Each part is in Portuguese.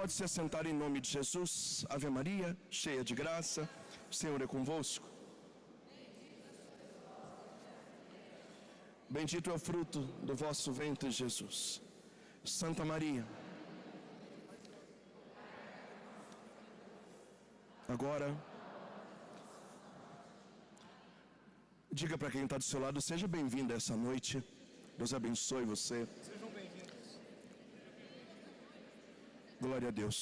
Pode se assentar em nome de Jesus. Ave Maria, cheia de graça, o Senhor é convosco. Bendito é o fruto do vosso ventre, Jesus. Santa Maria, agora, diga para quem está do seu lado, seja bem-vindo essa noite. Deus abençoe você. Sejam bem-vindos. Glória a Deus.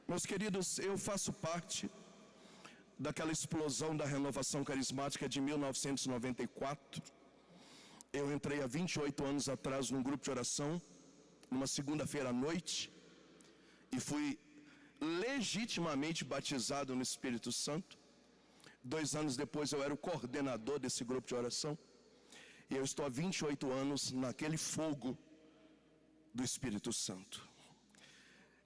Meus queridos, eu faço parte daquela explosão da renovação carismática de 1994. Eu entrei há 28 anos atrás num grupo de oração, numa segunda-feira à noite, e fui legitimamente batizado no Espírito Santo. 2 anos depois eu era o coordenador desse grupo de oração, e eu estou há 28 anos naquele fogo do Espírito Santo.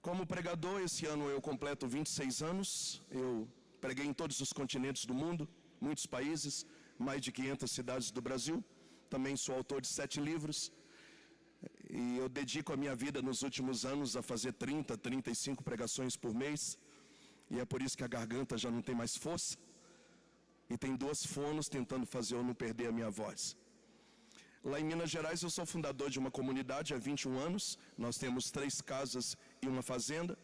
Como pregador, esse ano eu completo 26 anos, eu preguei em todos os continentes do mundo, muitos países, mais de 500 cidades do Brasil. Também sou autor de 7 livros, e eu dedico a minha vida nos últimos anos a fazer 30, 35 pregações por mês, e é por isso que a garganta já não tem mais força, e tem 2 fonos tentando fazer eu não perder a minha voz. Lá em Minas Gerais eu sou fundador de uma comunidade há 21 anos, nós temos 3 casas e uma fazenda.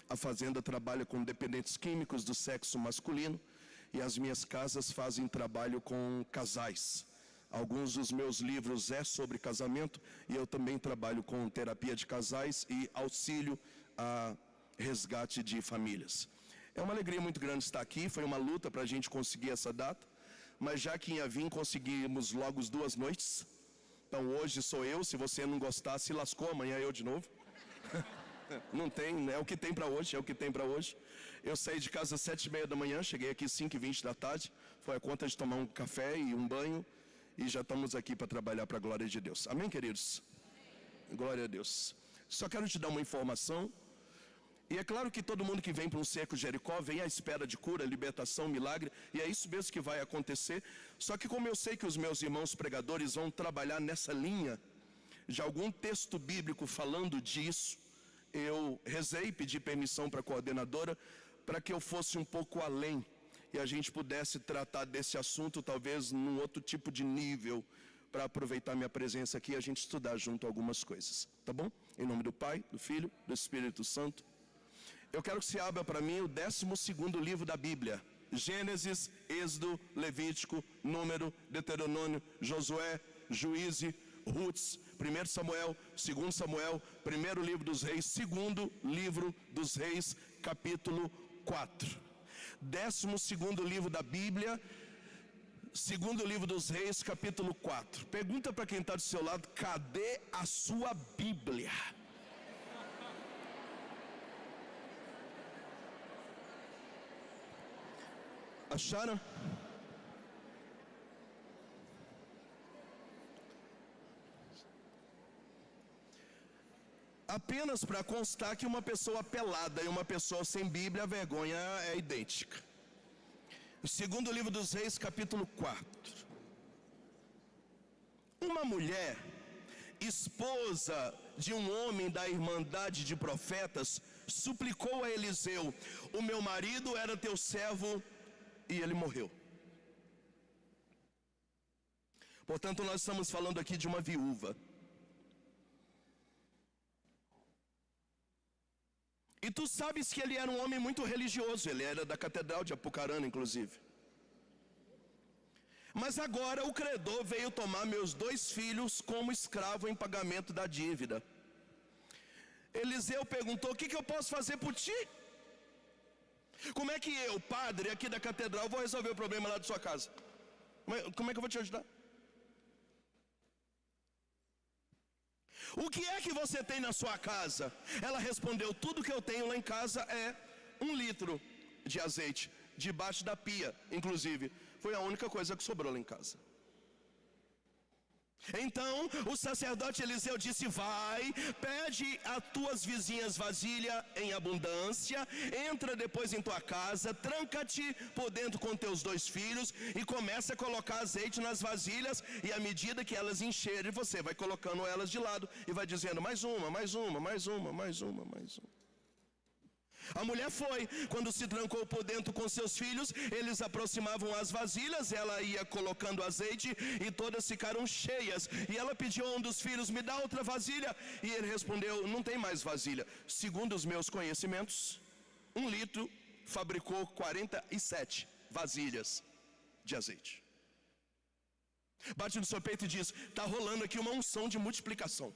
A fazenda trabalha com dependentes químicos do sexo masculino, e as minhas casas fazem trabalho com casais. Alguns dos meus livros é sobre casamento, e eu também trabalho com terapia de casais e auxílio a resgate de famílias. É uma alegria muito grande estar aqui, foi uma luta para a gente conseguir essa data, mas já que ia vir, conseguimos logo as 2 noites. Então hoje sou eu, se você não gostar, se lascou, amanhã eu de novo. Não tem, é o que tem para hoje, é o que tem para hoje. Eu saí de casa às 7h30 da manhã, cheguei aqui às 5h20 da tarde, foi a conta de tomar um café e um banho, e já estamos aqui para trabalhar para a glória de Deus. Amém, queridos? Glória a Deus. Só quero te dar uma informação. E é claro que todo mundo que vem para um cerco de Jericó vem à espera de cura, libertação, milagre, e é isso mesmo que vai acontecer. Só que como eu sei que os meus irmãos pregadores vão trabalhar nessa linha de algum texto bíblico falando disso, eu rezei e pedi permissão para a coordenadora para que eu fosse um pouco além e a gente pudesse tratar desse assunto talvez num outro tipo de nível, para aproveitar minha presença aqui e a gente estudar junto algumas coisas, tá bom? Em nome do Pai, do Filho, do Espírito Santo. Eu quero que você abra para mim o 12º livro da Bíblia. Gênesis, Êxodo, Levítico, Número, Deuteronômio, Josué, Juízes, Ruth, 1 Samuel, 2 Samuel, 1º livro dos Reis, 2º livro dos Reis, capítulo 4. 12º livro da Bíblia, 2º livro dos Reis, capítulo 4. Pergunta para quem está do seu lado, cadê a sua Bíblia? Acharam? Apenas para constar que uma pessoa pelada e uma pessoa sem Bíblia, a vergonha é idêntica. O 2º livro dos Reis, capítulo 4. Uma mulher, esposa de um homem da irmandade de profetas, suplicou a Eliseu: o meu marido era teu servo e ele morreu. Portanto, nós estamos falando aqui de uma viúva. E tu sabes que ele era um homem muito religioso, ele era da catedral de Apucarana, inclusive. Mas agora o credor veio tomar meus 2 filhos como escravo em pagamento da dívida. Eliseu perguntou: o que eu posso fazer por ti? Como é que eu, padre aqui da catedral, vou resolver o problema lá de sua casa? Como é que eu vou te ajudar? O que é que você tem na sua casa? Ela respondeu: tudo que eu tenho lá em casa é 1 litro de azeite, debaixo da pia, inclusive. Foi a única coisa que sobrou lá em casa. Então o sacerdote Eliseu disse: vai, pede a tuas vizinhas vasilha em abundância, entra depois em tua casa, tranca-te por dentro com teus 2 filhos e começa a colocar azeite nas vasilhas, e à medida que elas encherem, você vai colocando elas de lado e vai dizendo: mais uma, mais uma, mais uma, mais uma, mais uma. A mulher foi, quando se trancou por dentro com seus filhos, eles aproximavam as vasilhas, ela ia colocando azeite e todas ficaram cheias. E ela pediu a um dos filhos: me dá outra vasilha. E ele respondeu: não tem mais vasilha. Segundo os meus conhecimentos, 1 litro fabricou 47 vasilhas de azeite. Bate no seu peito e diz: está rolando aqui uma unção de multiplicação.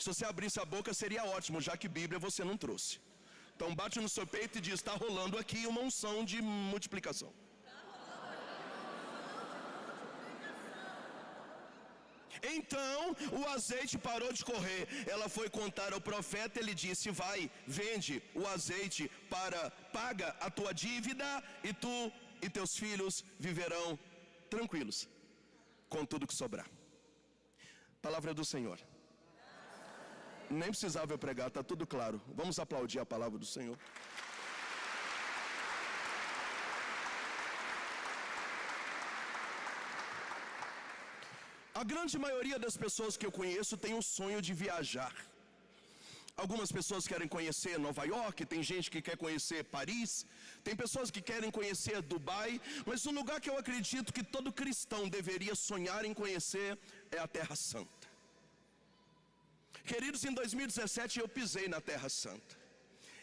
Se você abrisse a boca seria ótimo, já que Bíblia você não trouxe. Então bate no seu peito e diz: está rolando aqui uma unção de multiplicação. Então o azeite parou de correr. Ela foi contar ao profeta, ele disse: vai, vende o azeite, paga a tua dívida, e tu e teus filhos viverão tranquilos com tudo que sobrar. Palavra do Senhor. Nem precisava eu pregar, está tudo claro. Vamos aplaudir a palavra do Senhor. A grande maioria das pessoas que eu conheço tem o sonho de viajar. Algumas pessoas querem conhecer Nova York, tem gente que quer conhecer Paris, tem pessoas que querem conhecer Dubai, mas um lugar que eu acredito que todo cristão deveria sonhar em conhecer é a Terra Santa. Queridos, em 2017 eu pisei na Terra Santa.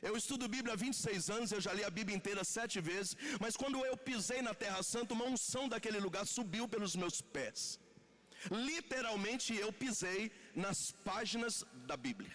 Eu estudo Bíblia há 26 anos, eu já li a Bíblia inteira 7 vezes, mas quando eu pisei na Terra Santa, uma unção daquele lugar subiu pelos meus pés. Literalmente eu pisei nas páginas da Bíblia.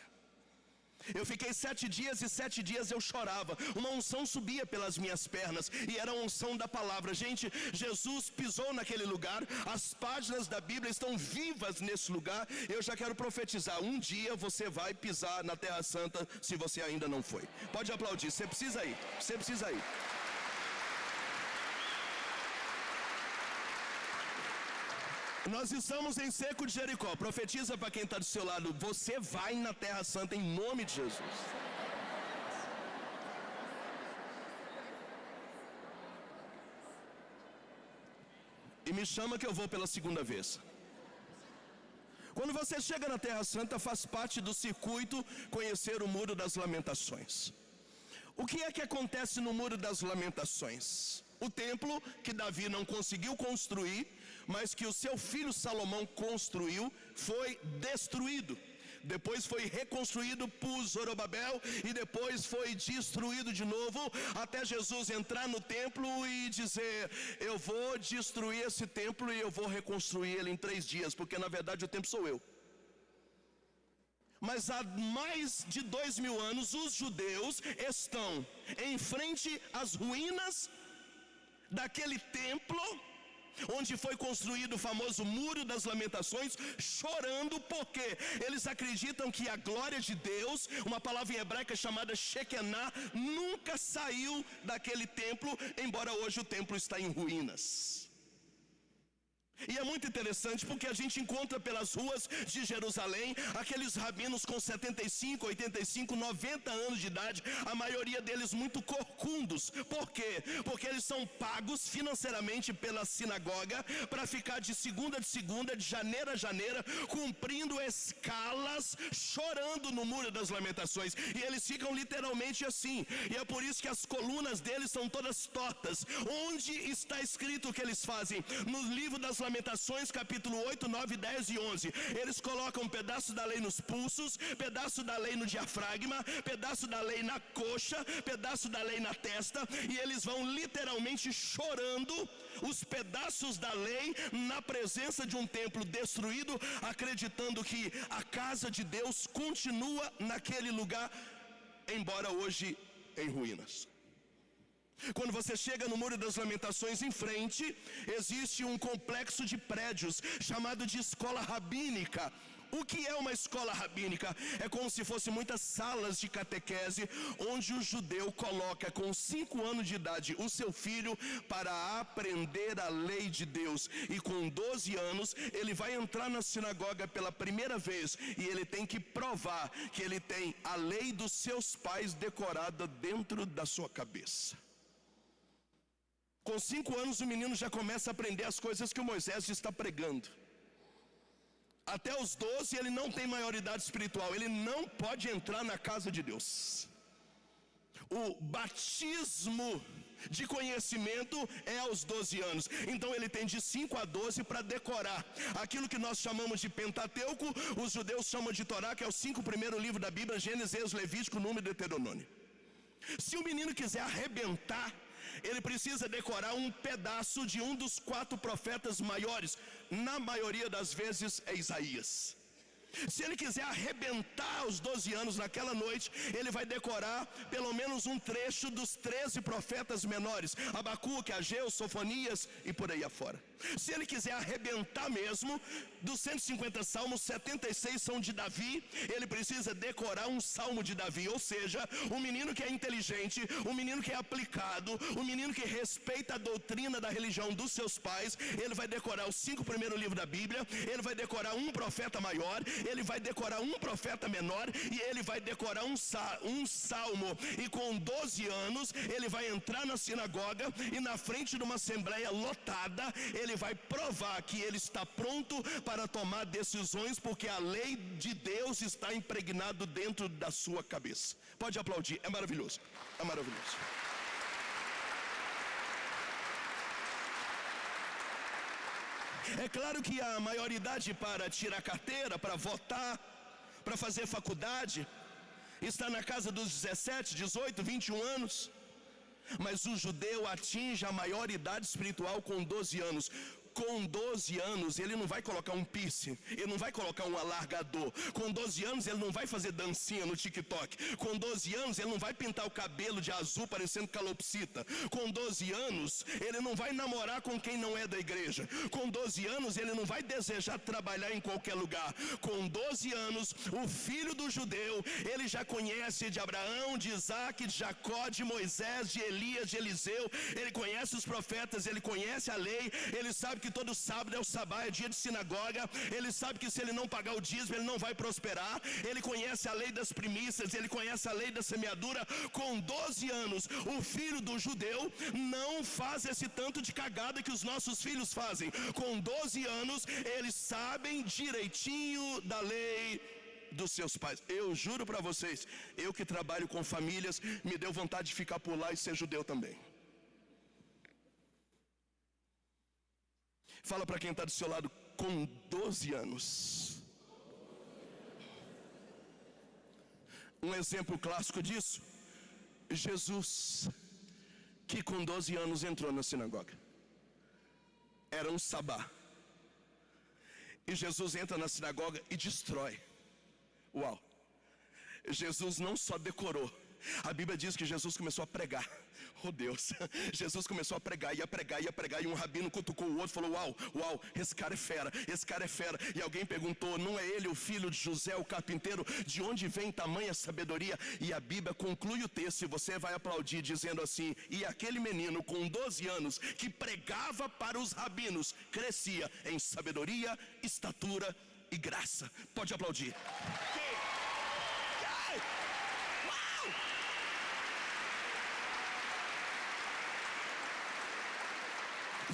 Eu fiquei 7 dias e 7 dias eu chorava. Uma unção subia pelas minhas pernas e era a unção da palavra. Gente, Jesus pisou naquele lugar. As páginas da Bíblia estão vivas nesse lugar. Eu já quero profetizar: um dia você vai pisar na Terra Santa, se você ainda não foi. Pode aplaudir, você precisa ir, você precisa ir. Nós estamos em Seco de Jericó. Profetiza para quem está do seu lado: você vai na Terra Santa em nome de Jesus. E me chama que eu vou pela 2ª vez. Quando você chega na Terra Santa, faz parte do circuito conhecer o Muro das Lamentações. O que é que acontece no Muro das Lamentações? O templo que Davi não conseguiu construir, mas que o seu filho Salomão construiu, foi destruído. Depois foi reconstruído por Zorobabel e depois foi destruído de novo, até Jesus entrar no templo e dizer: eu vou destruir esse templo e eu vou reconstruir ele em 3 dias, porque na verdade o templo sou eu. Mas há mais de 2000 anos os judeus estão em frente às ruínas daquele templo onde foi construído o famoso Muro das Lamentações, chorando, porque eles acreditam que a glória de Deus, uma palavra em hebraica chamada Shekinah, nunca saiu daquele templo, embora hoje o templo está em ruínas. E é muito interessante porque a gente encontra pelas ruas de Jerusalém aqueles rabinos com 75, 85, 90 anos de idade, a maioria deles muito corcundos. Por quê? Porque eles são pagos financeiramente pela sinagoga para ficar de segunda, de janeiro a janeiro, cumprindo escalas, chorando no Muro das Lamentações. E eles ficam literalmente assim. E é por isso que as colunas deles são todas tortas. Onde está escrito o que eles fazem? No livro das Lamentações, capítulo 8, 9, 10 e 11. Eles colocam um pedaço da lei nos pulsos, pedaço da lei no diafragma, pedaço da lei na coxa, pedaço da lei na testa, e eles vão literalmente chorando os pedaços da lei na presença de um templo destruído, acreditando que a casa de Deus continua naquele lugar, embora hoje em ruínas. Quando você chega no Muro das Lamentações, em frente existe um complexo de prédios chamado de escola rabínica. O que é uma escola rabínica? É como se fossem muitas salas de catequese, onde o judeu coloca com 5 anos de idade o seu filho para aprender a lei de Deus. E com 12 anos, ele vai entrar na sinagoga pela primeira vez, e ele tem que provar que ele tem a lei dos seus pais decorada dentro da sua cabeça. Com 5 anos, o menino já começa a aprender as coisas que o Moisés está pregando. Até os 12 ele não tem maioridade espiritual, ele não pode entrar na casa de Deus. O batismo de conhecimento é aos 12 anos. Então ele tem de 5 a 12 para decorar aquilo que nós chamamos de Pentateuco. Os judeus chamam de Torá, que é os 5 primeiros livros da Bíblia: Gênesis, Levítico, Número e Deuteronômio. Se o menino quiser arrebentar, ele precisa decorar um pedaço de um dos 4 profetas maiores. Na maioria das vezes é Isaías. Se ele quiser arrebentar aos 12 anos naquela noite, ele vai decorar pelo menos um trecho dos 13 profetas menores: Abacuque, Ageu, Sofonias e por aí afora. Se ele quiser arrebentar mesmo, dos 150 salmos, 76 são de Davi. Ele precisa decorar um salmo de Davi. Ou seja, um menino que é inteligente, um menino que é aplicado, um menino que respeita a doutrina da religião dos seus pais, ele vai decorar os 5 primeiros livros da Bíblia, ele vai decorar um profeta maior, ele vai decorar um profeta menor, e ele vai decorar um salmo. E com 12 anos ele vai entrar na sinagoga, e na frente de uma assembleia lotada, ele vai provar que ele está pronto para tomar decisões, porque a lei de Deus está impregnado dentro da sua cabeça. Pode aplaudir, é maravilhoso, é maravilhoso. É claro que a maioridade para tirar carteira, para votar, para fazer faculdade, está na casa dos 17, 18, 21 anos. Mas o judeu atinge a maioridade espiritual com 12 anos. Com 12 anos ele não vai colocar um piercing, ele não vai colocar um alargador. Com 12 anos ele não vai fazer dancinha no TikTok. Com 12 anos ele não vai pintar o cabelo de azul parecendo calopsita. Com 12 anos ele não vai namorar com quem não é da igreja. Com 12 anos ele não vai desejar trabalhar em qualquer lugar. Com 12 anos o filho do judeu, ele já conhece de Abraão, de Isaac, de Jacó, de Moisés, de Elias, de Eliseu. Ele conhece os profetas, ele conhece a lei, ele sabe que todo sábado é o sabá, é dia de sinagoga. Ele sabe que se ele não pagar o dízimo, ele não vai prosperar. Ele conhece a lei das primícias, ele conhece a lei da semeadura. Com 12 anos, o filho do judeu não faz esse tanto de cagada que os nossos filhos fazem. Com 12 anos, eles sabem direitinho da lei dos seus pais. Eu juro para vocês, eu que trabalho com famílias, me deu vontade de ficar por lá e ser judeu também. Fala para quem está do seu lado: com 12 anos. Um exemplo clássico disso, Jesus, que com 12 anos entrou na sinagoga. Era um sabá. E Jesus entra na sinagoga e destrói. Uau! Jesus não só decorou, a Bíblia diz que Jesus começou a pregar. Oh Deus, Jesus começou a pregar, ia pregar, ia pregar, e um rabino cutucou o outro e falou: uau, esse cara é fera, esse cara é fera. E alguém perguntou: não é ele o filho de José o carpinteiro? De onde vem tamanha sabedoria? E a Bíblia conclui o texto, e você vai aplaudir, dizendo assim: e aquele menino com 12 anos, que pregava para os rabinos, crescia em sabedoria, estatura e graça. Pode aplaudir.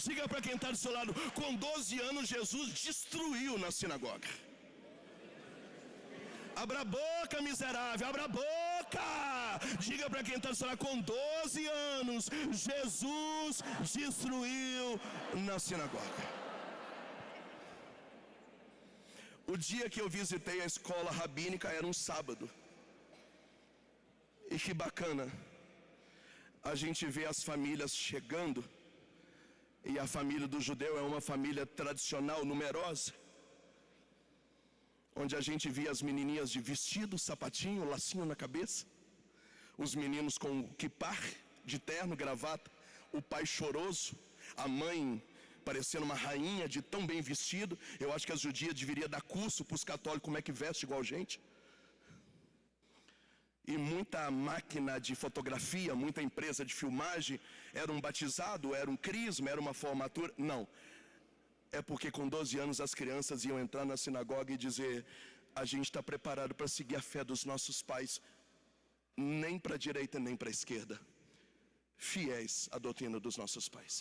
Diga para quem está do seu lado: com 12 anos Jesus destruiu na sinagoga. Abra a boca, miserável, abra a boca. Diga para quem está do seu lado: com 12 anos Jesus destruiu na sinagoga. O dia que eu visitei a escola rabínica era um sábado. E que bacana a gente vê as famílias chegando. E a família do judeu é uma família tradicional, numerosa, onde a gente via as menininhas de vestido, sapatinho, lacinho na cabeça, os meninos com kippah, de terno, gravata, o pai choroso, a mãe parecendo uma rainha de tão bem vestido. Eu acho que as judias deveriam dar curso para os católicos como é que veste igual gente. E muita máquina de fotografia, muita empresa de filmagem, era um batizado, era um crisma, era uma formatura. Não, é porque com 12 anos as crianças iam entrar na sinagoga e dizer: a gente está preparado para seguir a fé dos nossos pais, nem para a direita nem para a esquerda, fiéis à doutrina dos nossos pais.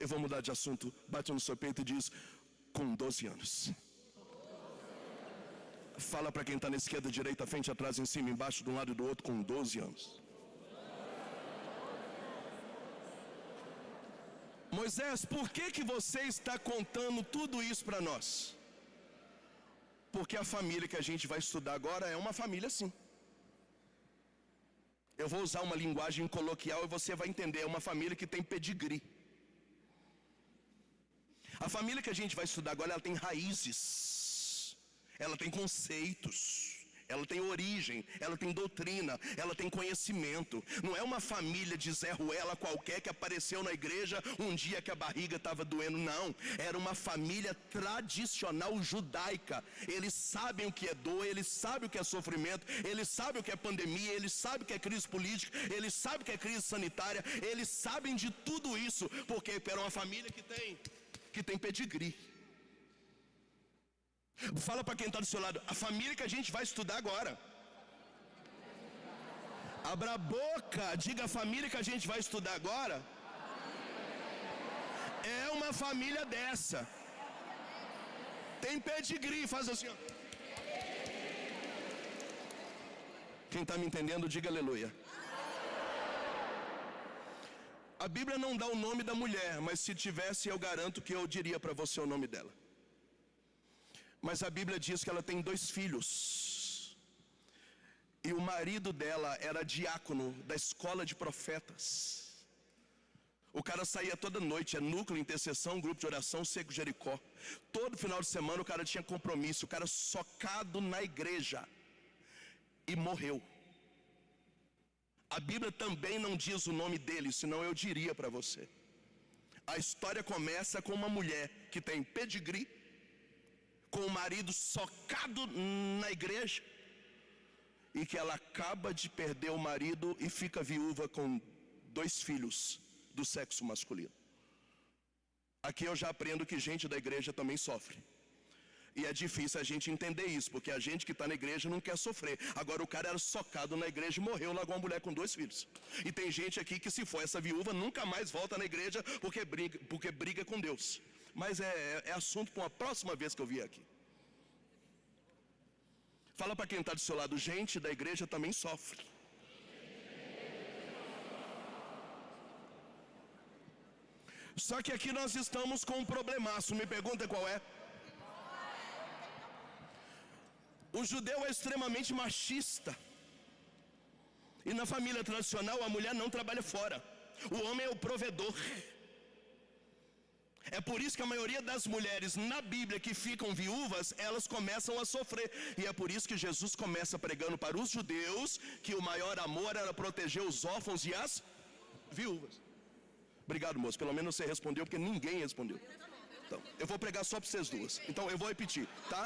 Eu vou mudar de assunto. Bate no seu peito e diz: com 12 anos. Fala para quem está na esquerda, direita, frente, atrás, em cima, embaixo, de um lado e do outro, com 12 anos. Moisés, por que você está contando tudo isso para nós? Porque a família que a gente vai estudar agora é uma família assim. Eu vou usar uma linguagem coloquial e você vai entender. É uma família que tem pedigree. A família que a gente vai estudar agora, ela tem raízes, ela tem conceitos, ela tem origem, ela tem doutrina, ela tem conhecimento. Não é uma família de Zé Ruela qualquer que apareceu na igreja um dia que a barriga estava doendo, não. Era uma família tradicional judaica. Eles sabem o que é dor, eles sabem o que é sofrimento, eles sabem o que é pandemia, eles sabem o que é crise política, eles sabem o que é crise sanitária, eles sabem de tudo isso, porque era uma família que tem pedigree. Fala para quem está do seu lado: a família que a gente vai estudar agora. Abra a boca, diga: a família que a gente vai estudar agora é uma família dessa. Tem pedigree, faz assim, ó. Quem está me entendendo, diga aleluia. A Bíblia não dá o nome da mulher, mas se tivesse, eu garanto que eu diria para você o nome dela. Mas a Bíblia diz que ela tem 2 filhos. E o marido dela era diácono da escola de profetas. O cara saía toda noite, é núcleo, intercessão, grupo de oração, Seco Jericó. Todo final de semana o cara tinha compromisso, o cara socado na igreja. E morreu. A Bíblia também não diz o nome dele, senão eu diria para você. A história começa com uma mulher que tem pedigree, com o marido socado na igreja, e que ela acaba de perder o marido e fica viúva com 2 filhos do sexo masculino. Aqui eu já aprendo que gente da igreja também sofre. E é difícil a gente entender isso, porque a gente que está na igreja não quer sofrer. Agora o cara era socado na igreja e morreu, largou uma mulher com 2 filhos. E tem gente aqui que, se for essa viúva, nunca mais volta na igreja porque briga com Deus. Mas é assunto para uma próxima vez que eu vier aqui. Fala para quem está do seu lado: gente da igreja também sofre. Só que aqui nós estamos com um problemaço. Me pergunta qual é? O judeu é extremamente machista. E na família tradicional a mulher não trabalha fora. O homem é o provedor. É por isso que a maioria das mulheres na Bíblia que ficam viúvas, elas começam a sofrer. E é por isso que Jesus começa pregando para os judeus que o maior amor era proteger os órfãos e as viúvas. Obrigado, moço. Pelo menos você respondeu, porque ninguém respondeu. Então, eu vou pregar só para vocês duas. Então eu vou repetir, tá?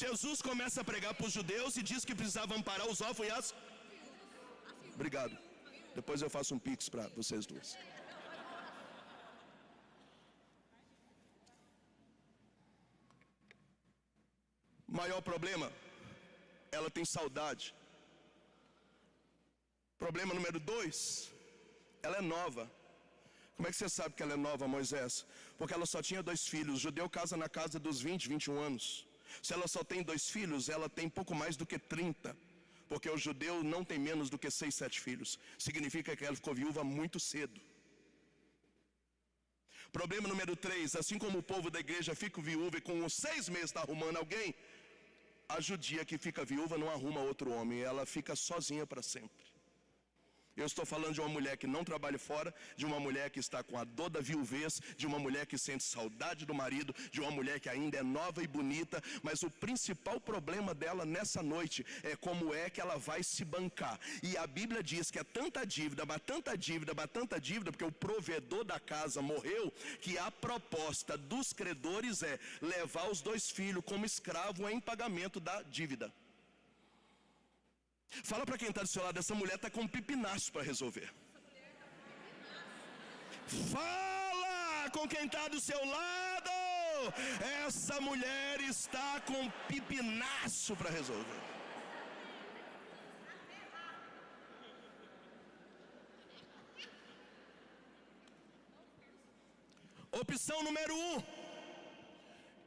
Jesus começa a pregar para os judeus e diz que precisava amparar os órfãos e as... Obrigado. Depois eu faço um pix para vocês duas. Maior problema, ela tem saudade. Problema número 2, ela é nova. Como é que você sabe que ela é nova, Moisés? Porque ela só tinha 2 filhos. O judeu casa na casa dos 20, 21 anos. Se ela só tem 2 filhos, ela tem pouco mais do que 30. Porque o judeu não tem menos do que 6, 7 filhos. Significa que ela ficou viúva muito cedo. Problema número 3, assim como o povo da igreja fica viúva e com uns 6 meses está arrumando alguém, a judia que fica viúva não arruma outro homem, ela fica sozinha para sempre. Eu estou falando de uma mulher que não trabalha fora, de uma mulher que está com a dor da viuvez, de uma mulher que sente saudade do marido, de uma mulher que ainda é nova e bonita, mas o principal problema dela nessa noite é como é que ela vai se bancar. E a Bíblia diz que é tanta dívida, mas tanta dívida, mas tanta dívida, porque o provedor da casa morreu, que a proposta dos credores é levar os 2 filhos como escravo em pagamento da dívida. Fala para quem está do seu lado, essa mulher está com um pipinaço para resolver. Fala com quem está do seu lado, essa mulher está com um pipinaço para resolver. Opção número 1,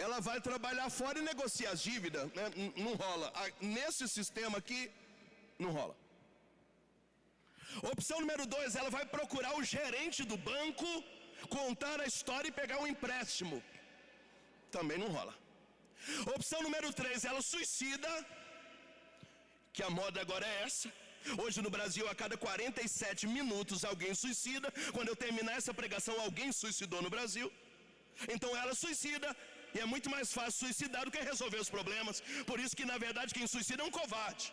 ela vai trabalhar fora e negociar as dívidas, né? Não rola. Nesse sistema aqui, não rola. Opção número 2, ela vai procurar o gerente do banco, contar a história e pegar um empréstimo. Também não rola. Opção número 3, ela suicida, que a moda agora é essa. Hoje no Brasil, a cada 47 minutos alguém suicida. Quando eu terminar essa pregação, alguém suicidou no Brasil. Então ela suicida, e é muito mais fácil suicidar do que resolver os problemas. Por isso que na verdade quem suicida é um covarde.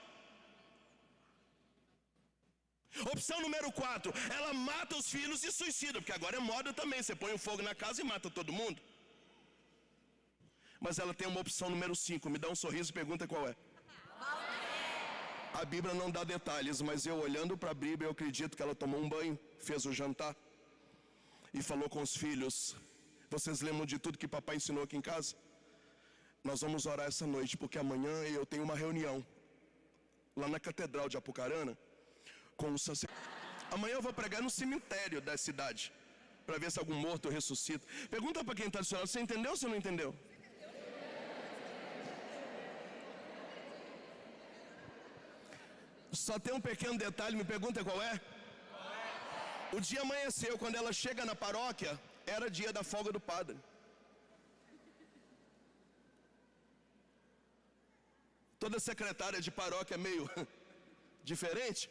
Opção número 4, ela mata os filhos e suicida, porque agora é moda também, você põe um fogo na casa e mata todo mundo. Mas ela tem uma opção número 5, me dá um sorriso e pergunta qual é. A Bíblia não dá detalhes, mas eu olhando para a Bíblia, eu acredito que ela tomou um banho, fez o jantar e falou com os filhos: vocês lembram de tudo que papai ensinou aqui em casa? Nós vamos orar essa noite, porque amanhã eu tenho uma reunião lá na Catedral de Apucarana com o sacerdote. Amanhã eu vou pregar no cemitério da cidade, para ver se algum morto ressuscita. Pergunta para quem está do seu lado, você entendeu ou você não entendeu? Só tem um pequeno detalhe, me pergunta qual é? O dia amanheceu, quando ela chega na paróquia, era dia da folga do padre. Toda secretária de paróquia é meio diferente.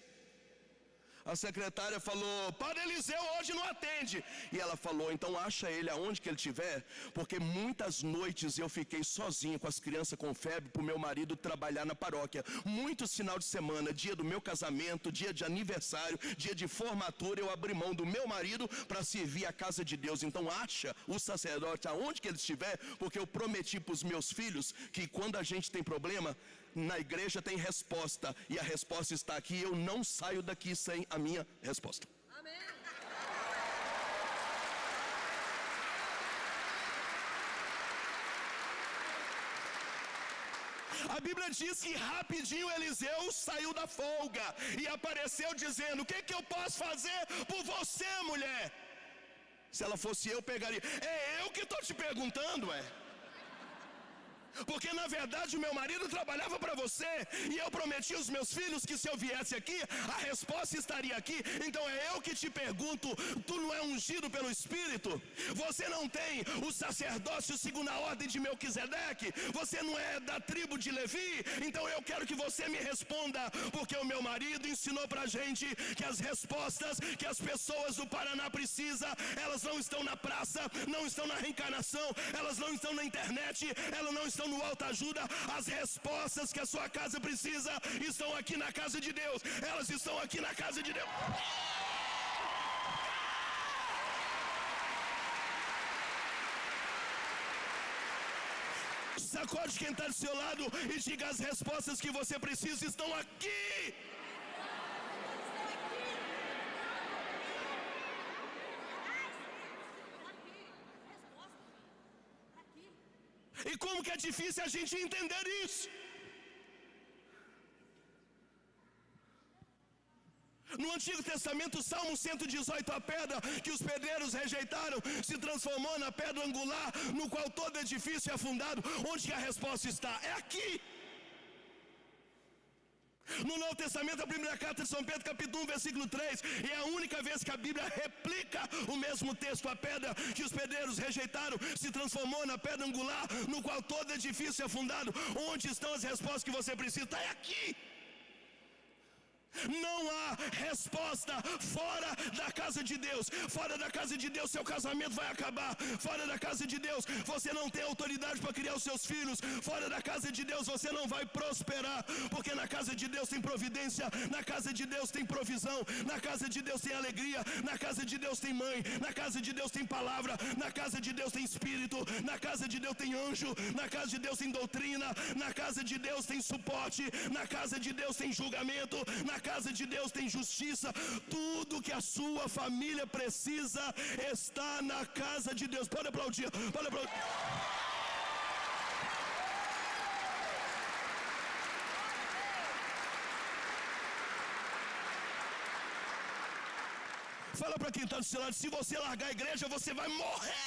A secretária falou: Padre Eliseu hoje não atende. E ela falou: então acha ele aonde que ele estiver, porque muitas noites eu fiquei sozinho com as crianças com febre para o meu marido trabalhar na paróquia. Muitos final de semana, dia do meu casamento, dia de aniversário, dia de formatura, eu abri mão do meu marido para servir a casa de Deus. Então acha o sacerdote aonde que ele estiver, porque eu prometi para os meus filhos que quando a gente tem problema, na igreja tem resposta, e a resposta está aqui. Eu não saio daqui sem a minha resposta. Amém. A Bíblia diz que rapidinho Eliseu saiu da folga e apareceu dizendo: o que eu posso fazer por você, mulher? Se ela fosse eu, pegaria. É eu que estou te perguntando, porque na verdade o meu marido trabalhava para você, e eu prometi aos meus filhos que se eu viesse aqui, a resposta estaria aqui. Então é eu que te pergunto: tu não é ungido pelo Espírito? Você não tem o sacerdócio segundo a ordem de Melquisedeque? Você não é da tribo de Levi? Então eu quero que você me responda, porque o meu marido ensinou pra gente que as respostas que as pessoas do Paraná precisam, elas não estão na praça, não estão na reencarnação, elas não estão na internet, elas não estão no autoajuda. As respostas que a sua casa precisa estão aqui na casa de Deus. Elas estão aqui na casa de Deus. Sacode quem está do seu lado e diga: as respostas que você precisa estão aqui. E como que é difícil a gente entender isso? No Antigo Testamento, Salmo 118, a pedra que os pedreiros rejeitaram se transformou na pedra angular, no qual todo edifício é fundado. Onde que a resposta está? É aqui. No Novo Testamento, a primeira carta de São Pedro, capítulo 1, versículo 3, e é a única vez que a Bíblia replica o mesmo texto: a pedra que os pedreiros rejeitaram se transformou na pedra angular, no qual todo edifício é fundado. Onde estão as respostas que você precisa? Está aqui. Não há resposta fora da casa de Deus. Fora da casa de Deus seu casamento vai acabar. Fora da casa de Deus você não tem autoridade para criar os seus filhos. Fora da casa de Deus você não vai prosperar, porque na casa de Deus tem providência, na casa de Deus tem provisão, na casa de Deus tem alegria, na casa de Deus tem mãe, na casa de Deus tem palavra, na casa de Deus tem espírito, na casa de Deus tem anjo, na casa de Deus tem doutrina, na casa de Deus tem suporte, na casa de Deus tem julgamento, na casa de Deus tem justiça. Tudo que a sua família precisa está na casa de Deus. Pode aplaudir, pode aplaudir. Fala para quem está do seu lado: se você largar a igreja, você vai morrer.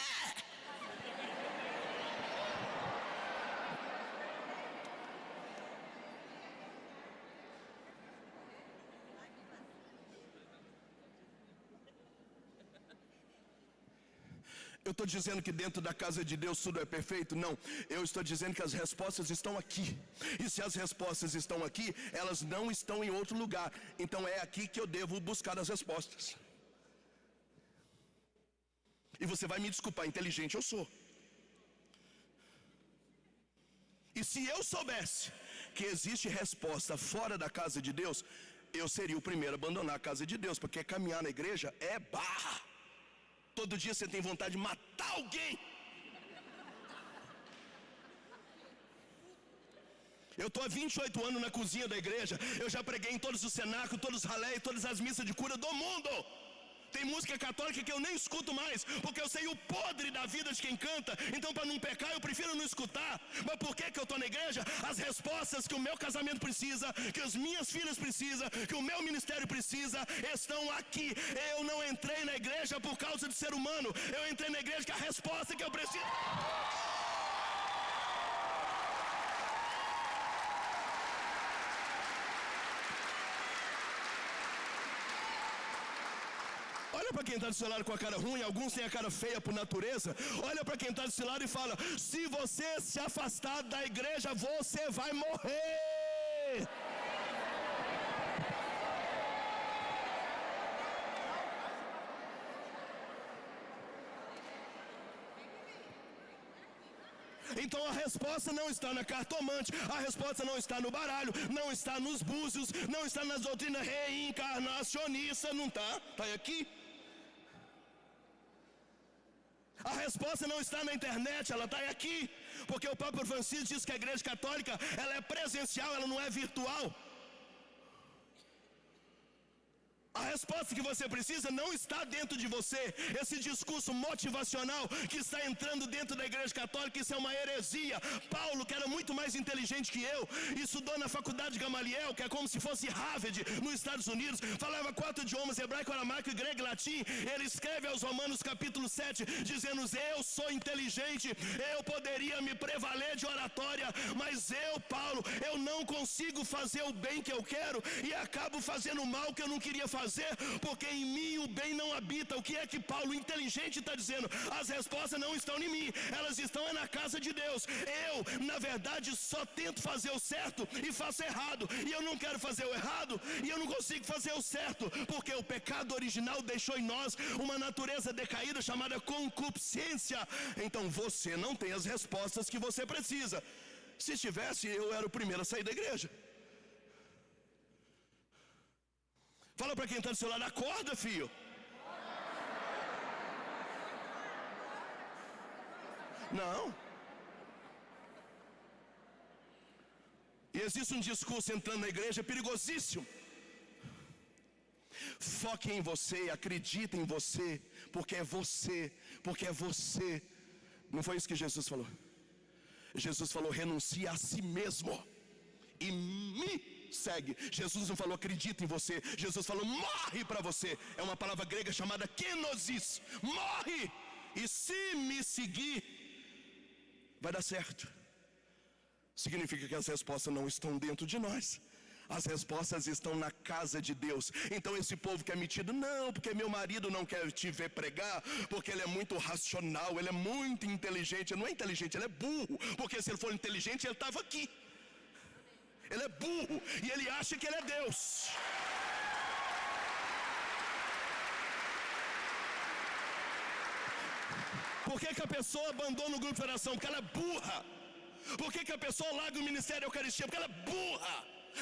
Eu estou dizendo que dentro da casa de Deus tudo é perfeito? Não, eu estou dizendo que as respostas estão aqui. E se as respostas estão aqui, elas não estão em outro lugar. Então é aqui que eu devo buscar as respostas. E você vai me desculpar, inteligente eu sou. E se eu soubesse que existe resposta fora da casa de Deus, eu seria o primeiro a abandonar a casa de Deus, porque caminhar na igreja é barra. Todo dia você tem vontade de matar alguém. Eu estou há 28 anos na cozinha da igreja. Eu já preguei em todos os cenáculos, todos os ralé, todas as missas de cura do mundo. Tem música católica que eu nem escuto mais, porque eu sei o podre da vida de quem canta. Então, para não pecar, eu prefiro não escutar. Mas por que eu estou na igreja? As respostas que o meu casamento precisa, que as minhas filhas precisam, que o meu ministério precisa, estão aqui. Eu não entrei na igreja por causa de ser humano. Eu entrei na igreja que a resposta que eu preciso... Olha para quem está do seu lado com a cara ruim, alguns têm a cara feia por natureza. Olha para quem está do seu lado e fala: se você se afastar da igreja, você vai morrer. Então a resposta não está na cartomante, a resposta não está no baralho, não está nos búzios, não está nas doutrinas reencarnacionistas, não está, está aqui. A resposta não está na internet, ela está aqui, porque o Papa Francisco diz que a igreja católica, ela é presencial, ela não é virtual. A resposta que você precisa não está dentro de você. Esse discurso motivacional que está entrando dentro da igreja católica, isso é uma heresia. Paulo, que era muito mais inteligente que eu, estudou na faculdade de Gamaliel, que é como se fosse Harvard nos Estados Unidos, falava 4 idiomas, hebraico, aramaico, grego e latim. Ele escreve aos Romanos capítulo 7, dizendo: eu sou inteligente, eu poderia me prevaler de oratória, mas eu, Paulo, eu não consigo fazer o bem que eu quero e acabo fazendo o mal que eu não queria fazer, porque em mim o bem não habita. O que é que Paulo, inteligente, está dizendo? As respostas não estão em mim, elas estão na casa de Deus. Eu, na verdade, só tento fazer o certo e faço errado, e eu não quero fazer o errado, e eu não consigo fazer o certo, porque o pecado original deixou em nós uma natureza decaída chamada concupiscência. Então você não tem as respostas que você precisa. Se tivesse, eu era o primeiro a sair da igreja. Fala para quem está do seu lado: acorda, filho. Não. E existe um discurso entrando na igreja perigosíssimo. Foque em você, acredite em você, porque é você, porque é você. Não foi isso que Jesus falou? Jesus falou: renuncie a si mesmo e me segue. Jesus não falou acredita em você, Jesus falou morre para você. É uma palavra grega chamada kenosis, morre, e se me seguir vai dar certo. Significa que as respostas não estão dentro de nós, as respostas estão na casa de Deus. Então esse povo que é metido: não, porque meu marido não quer te ver pregar, porque ele é muito racional, ele é muito inteligente. Ele não é inteligente, ele é burro, porque se ele for inteligente ele estava aqui. Ele é burro e ele acha que ele é Deus. Por que a pessoa abandona o grupo de oração? Porque ela é burra. Por que a pessoa larga o ministério da Eucaristia? Porque ela é burra.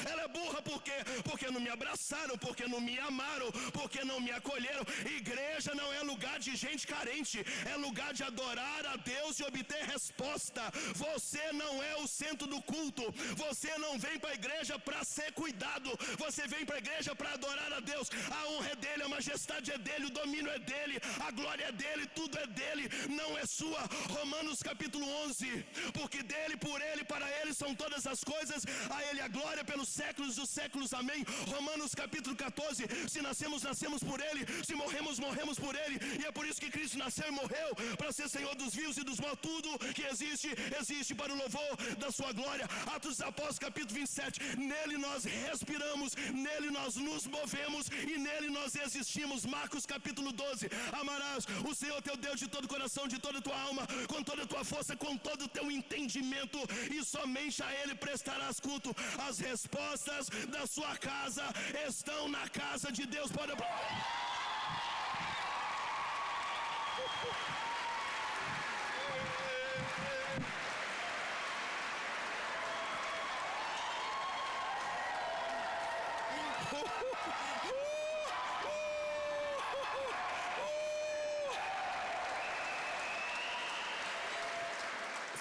Ela é burra por quê? Porque não me abraçaram, porque não me amaram, porque não me acolheram. Igreja não é lugar de gente carente, é lugar de adorar a Deus e obter resposta. Você não é o centro do culto. Você não vem para a igreja para ser cuidado. Você vem para a igreja para adorar a Deus. A honra é dele, a majestade é dele, o domínio é dele, a glória é dele, tudo é dele, não é sua. Romanos capítulo 11. Porque dele, por ele, para ele são todas as coisas, a ele a glória pelos séculos dos séculos, amém. Romanos capítulo 14, se nascemos, nascemos por ele, se morremos, morremos por ele, e é por isso que Cristo nasceu e morreu, para ser Senhor dos vivos e dos mortos. Tudo que existe, existe para o louvor da sua glória. Atos dos Apóstolos capítulo 27, nele nós respiramos, nele nós nos movemos e nele nós existimos. Marcos capítulo 12, amarás o Senhor teu Deus de todo o coração, de toda a tua alma, com toda a tua força, com todo o teu entendimento, e somente a ele prestarás culto. As respostas da sua casa estão na casa de Deus. Pode...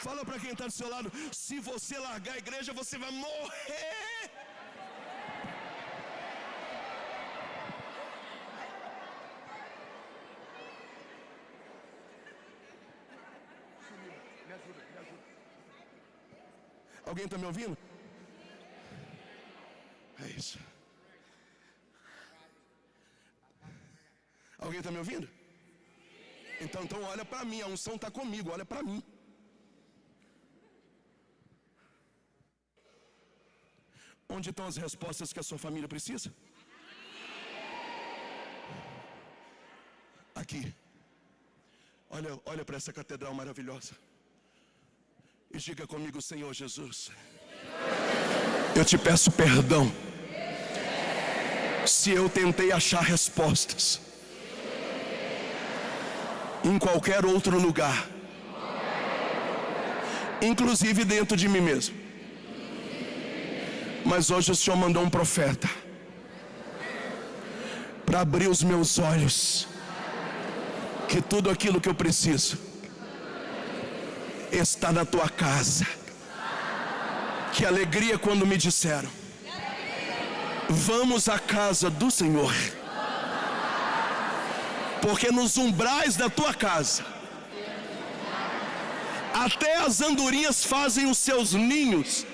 Fala para quem está do seu lado: se você largar a igreja, você vai morrer. Alguém está me ouvindo? É isso. Alguém está me ouvindo? Então olha para mim, a unção está comigo, olha para mim. Onde estão as respostas que a sua família precisa? Aqui. Olha para essa catedral maravilhosa e diga comigo: Senhor Jesus, eu te peço perdão se eu tentei achar respostas em qualquer outro lugar, inclusive dentro de mim mesmo. Mas hoje o Senhor mandou um profeta para abrir os meus olhos, que tudo aquilo que eu preciso está na tua casa. Que alegria quando me disseram: vamos à casa do Senhor, porque nos umbrais da tua casa até as andorinhas fazem os seus ninhos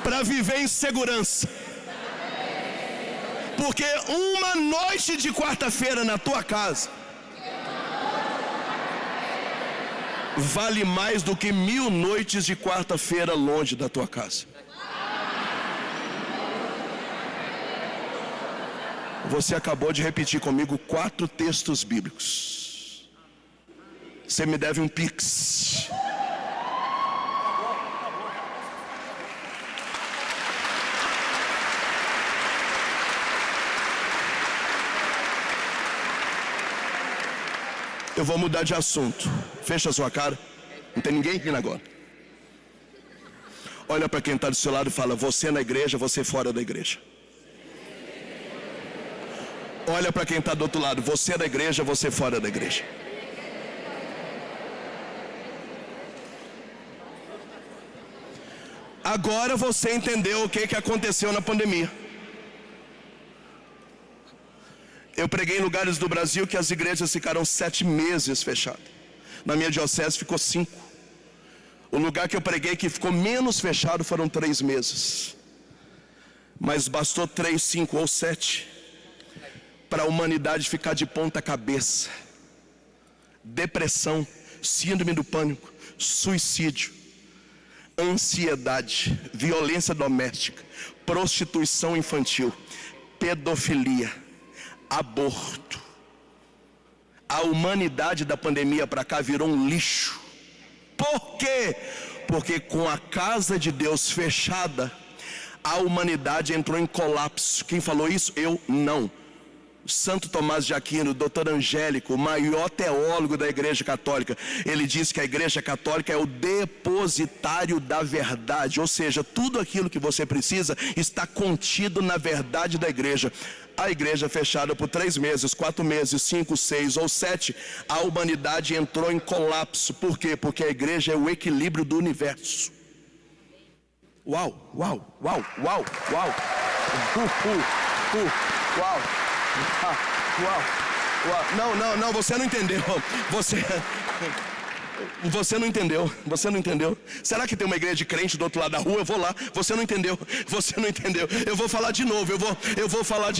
para viver em segurança. Porque uma noite de quarta-feira na tua casa vale mais do que 1000 noites de quarta-feira longe da tua casa. Você acabou de repetir comigo 4 textos bíblicos. Você me deve um pix. Eu vou mudar de assunto. Fecha a sua cara. Não tem ninguém aqui agora. Olha para quem está do seu lado e fala: você na igreja, você fora da igreja. Olha para quem está do outro lado: você é da igreja, você fora da igreja. Agora você entendeu o que aconteceu na pandemia. Eu preguei em lugares do Brasil que as igrejas ficaram 7 meses fechadas. Na minha diocese ficou 5. O lugar que eu preguei que ficou menos fechado foram 3 meses. Mas bastou 3, 5 ou 7 para a humanidade ficar de ponta cabeça. Depressão, síndrome do pânico, suicídio, ansiedade, violência doméstica, prostituição infantil, pedofilia, aborto. A humanidade da pandemia para cá virou um lixo. Por quê? Porque com a casa de Deus fechada, a humanidade entrou em colapso. Quem falou isso? Eu não. Santo Tomás de Aquino, doutor Angélico, o maior teólogo da Igreja Católica, ele diz que a Igreja Católica é o depositário da verdade, ou seja, tudo aquilo que você precisa está contido na verdade da Igreja. A Igreja fechada por 3 meses, 4 meses, 5, 6 ou 7, a humanidade entrou em colapso. Por quê? Porque a Igreja é o equilíbrio do universo. Uau, uau, uau, uau, uau, uau. Uau, uau. Não, você não entendeu. Você não entendeu. Será que tem uma igreja de crente do outro lado da rua? Eu vou lá. Você não entendeu. Eu vou falar de novo. Eu vou falar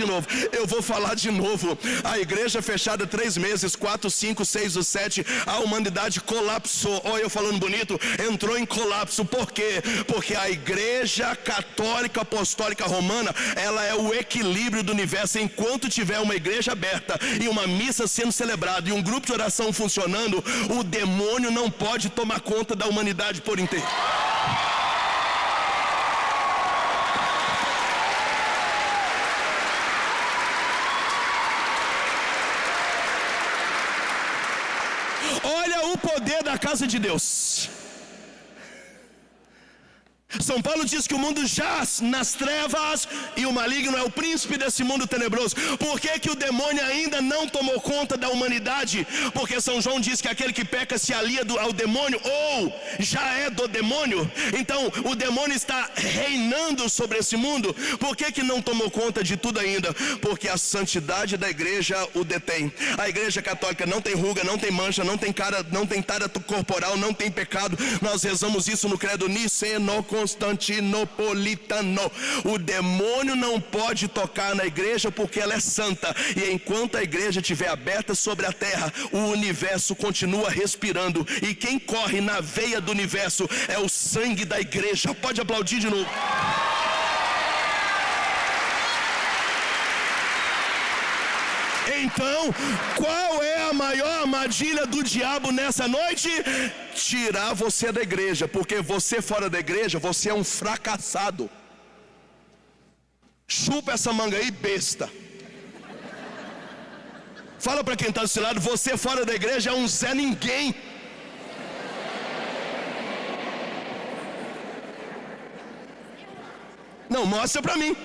de novo. A igreja fechada 3 meses, 4, 5, 6 ou 7, a humanidade colapsou. Olha eu falando bonito, entrou em colapso. Por quê? Porque a Igreja Católica Apostólica Romana, ela é o equilíbrio do universo. Enquanto tiver uma igreja aberta e uma missa sendo celebrada e um grupo de oração funcionando, o demônio não pode tomar conta da humanidade por inteiro. Olha o poder da casa de Deus. São Paulo diz que o mundo jaz nas trevas e o maligno é o príncipe desse mundo tenebroso. Por que o demônio ainda não tomou conta da humanidade? Porque São João diz que aquele que peca se alia ao demônio ou já é do demônio. Então o demônio está reinando sobre esse mundo. Por que não tomou conta de tudo ainda? Porque a santidade da igreja o detém. A Igreja Católica não tem ruga, não tem mancha, não tem cara, não tem tara corporal, não tem pecado. Nós rezamos isso no credo Niceno-Constantinopolitano. O demônio não pode tocar na igreja porque ela é santa. E enquanto a igreja estiver aberta sobre a terra, o universo continua respirando. E quem corre na veia do universo é o sangue da igreja. Pode aplaudir de novo. Então, qual é a maior armadilha do diabo nessa noite? Tirar você da igreja, porque você fora da igreja, você é um fracassado. Chupa essa manga aí, besta. Fala para quem está do seu lado, você fora da igreja é um Zé Ninguém. Não, mostra para mim.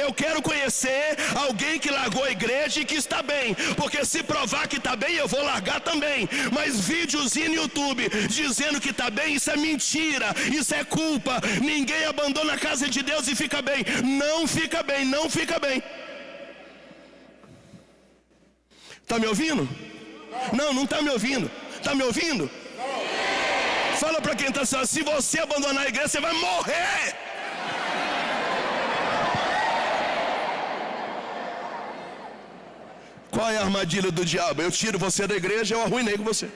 Eu quero conhecer alguém que largou a igreja e que está bem, porque se provar que está bem, eu vou largar também. Mas videozinho no YouTube dizendo que está bem, isso é mentira, isso é culpa. Ninguém abandona a casa de Deus e fica bem. Não fica bem, não fica bem. Está me ouvindo? Não está me ouvindo. Está me ouvindo? Fala para quem está assim, se você abandonar a igreja, você vai morrer. Qual é a armadilha do diabo? Eu tiro você da igreja, eu arruinei com você.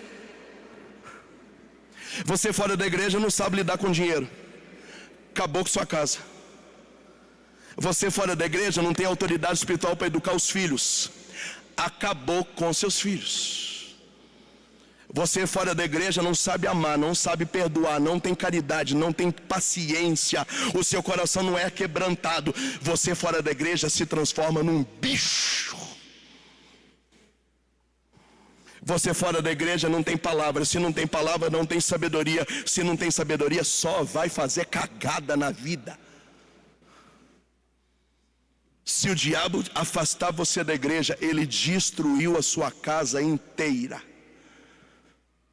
Você fora da igreja não sabe lidar com dinheiro. Acabou com sua casa. Você fora da igreja não tem autoridade espiritual para educar os filhos. Acabou com seus filhos. Você fora da igreja não sabe amar, não sabe perdoar, não tem caridade, não tem paciência. O seu coração não é quebrantado. Você fora da igreja se transforma num bicho. Você fora da igreja não tem palavra. Se não tem palavra, não tem sabedoria. Se não tem sabedoria, só vai fazer cagada na vida. Se o diabo afastar você da igreja, ele destruiu a sua casa inteira.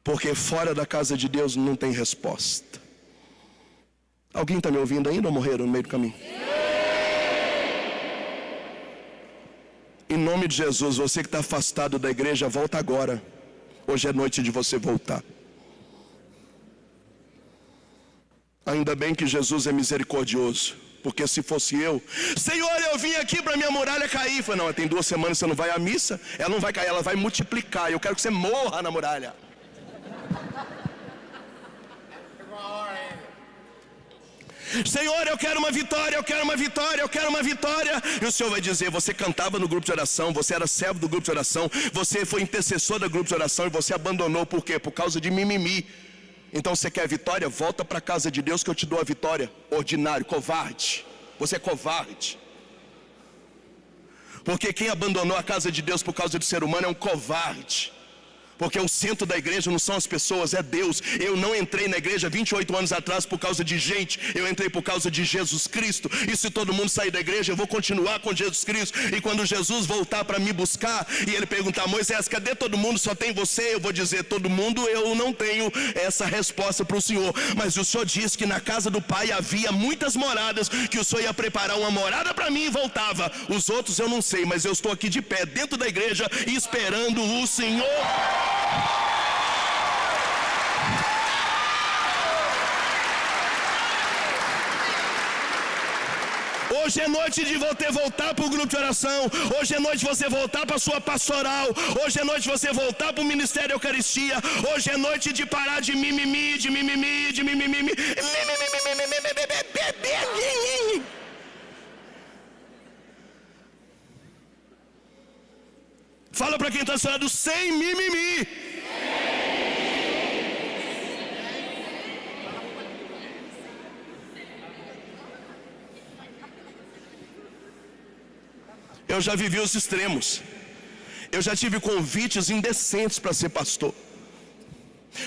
Porque fora da casa de Deus não tem resposta. Alguém está me ouvindo ainda ou morreram no meio do caminho? Em nome de Jesus, você que está afastado da igreja, volta agora. Hoje é noite de você voltar. Ainda bem que Jesus é misericordioso. Porque se fosse eu, Senhor, eu vim aqui para minha muralha cair. Eu falei, não, tem 2 semanas que você não vai à missa. Ela não vai cair, ela vai multiplicar. Eu quero que você morra na muralha. Senhor, eu quero uma vitória, eu quero uma vitória, eu quero uma vitória. E o Senhor vai dizer, você cantava no grupo de oração, você era servo do grupo de oração, você foi intercessor do grupo de oração e você abandonou, por quê? Por causa de mimimi. Então você quer vitória? Volta para a casa de Deus que eu te dou a vitória. Ordinário, covarde. Você é covarde. Porque quem abandonou a casa de Deus por causa do ser humano é um covarde. Porque o centro da igreja não são as pessoas, é Deus. Eu não entrei na igreja 28 anos atrás por causa de gente. Eu entrei por causa de Jesus Cristo. E se todo mundo sair da igreja, eu vou continuar com Jesus Cristo. E quando Jesus voltar para me buscar e ele perguntar: Moisés, cadê todo mundo? Só tem você? Eu vou dizer: todo mundo, eu não tenho essa resposta para o Senhor. Mas o Senhor disse que na casa do Pai havia muitas moradas, que o Senhor ia preparar uma morada para mim e voltava. Os outros eu não sei, mas eu estou aqui de pé dentro da igreja esperando o Senhor. Hoje é noite de você voltar para o grupo de oração. Hoje é noite de você voltar para a sua pastoral. Hoje é noite de você voltar para o ministério Eucaristia. Hoje é noite de parar de mimimi, de mimimi, de mimimi. Fala para quem está falando: sem mimimi. Eu já vivi os extremos. Eu já tive convites indecentes para ser pastor.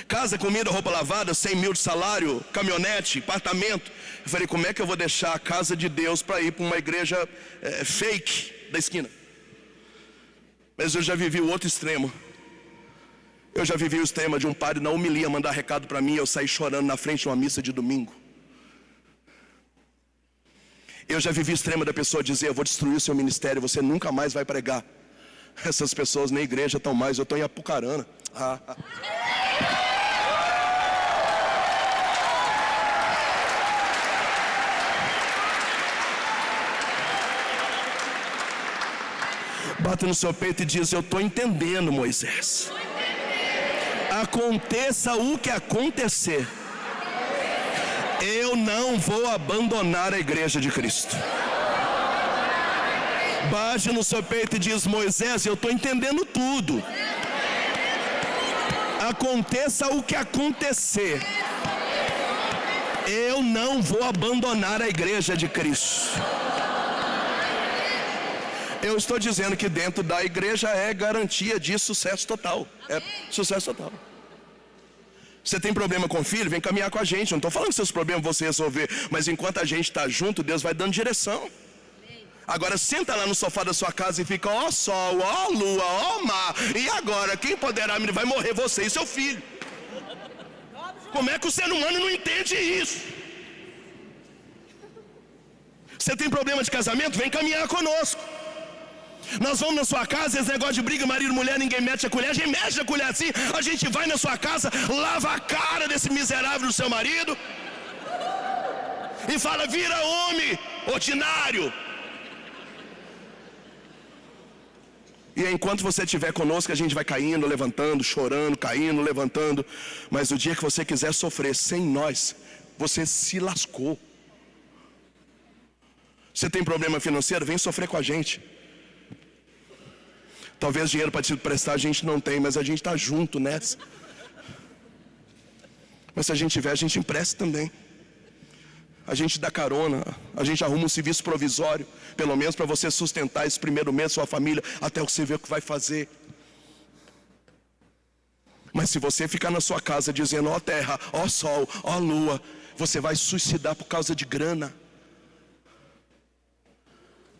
Casa, comida, roupa lavada, 100 mil de salário, caminhonete, apartamento. Eu falei: como é que eu vou deixar a casa de Deus para ir para uma igreja fake da esquina? Mas eu já vivi o outro extremo. Eu já vivi o extremo de um padre na homilia mandar recado para mim e eu sair chorando na frente de uma missa de domingo. Eu já vivi o extremo da pessoa dizer: eu vou destruir o seu ministério, você nunca mais vai pregar. Essas pessoas na igreja estão mais, eu estou em Apucarana. Bata no seu peito e diz: eu estou entendendo, Moisés. Aconteça o que acontecer, eu não vou abandonar a igreja de Cristo. Bate no seu peito e diz: Moisés, eu estou entendendo tudo. Aconteça o que acontecer, eu não vou abandonar a igreja de Cristo. Eu estou dizendo que dentro da igreja é garantia de sucesso total. É sucesso total. Você tem problema com o filho? Vem caminhar com a gente. Não estou falando que seus problemas você resolver, mas enquanto a gente está junto, Deus vai dando direção. Agora senta lá no sofá da sua casa e fica: ó sol, ó lua, ó mar. E agora, quem poderá me... vai morrer você e seu filho. Como é que o ser humano não entende isso? Você tem problema de casamento? Vem caminhar conosco. Nós vamos na sua casa, esse negócio de briga, marido, mulher, ninguém mete a colher. A gente mexe a colher assim. A gente vai na sua casa, lava a cara desse miserável do seu marido e fala: vira homem ordinário. E enquanto você estiver conosco, a gente vai caindo, levantando, chorando, caindo, levantando. Mas o dia que você quiser sofrer sem nós, você se lascou. Você tem problema financeiro? Vem sofrer com a gente. Talvez dinheiro para te prestar a gente não tem, mas a gente está junto nessa. Mas se a gente tiver, a gente empresta também. A gente dá carona, a gente arruma um serviço provisório, pelo menos para você sustentar esse primeiro mês sua família, até você ver o que vai fazer. Mas se você ficar na sua casa dizendo: ó terra, ó sol, ó lua, você vai suicidar por causa de grana.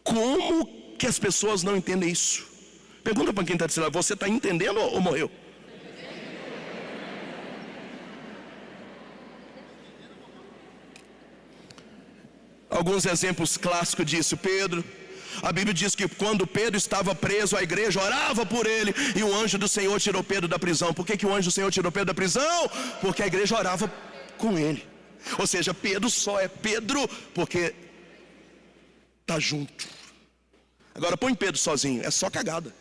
Como que as pessoas não entendem isso? Pergunta para quem está dizendo: você está entendendo ou morreu? Alguns exemplos clássicos disso. Pedro, a Bíblia diz que quando Pedro estava preso, a igreja orava por ele e o anjo do Senhor tirou Pedro da prisão. Por que o anjo do Senhor tirou Pedro da prisão? Porque a igreja orava com ele. Ou seja, Pedro só é Pedro porque está junto. Agora põe Pedro sozinho, é só cagada.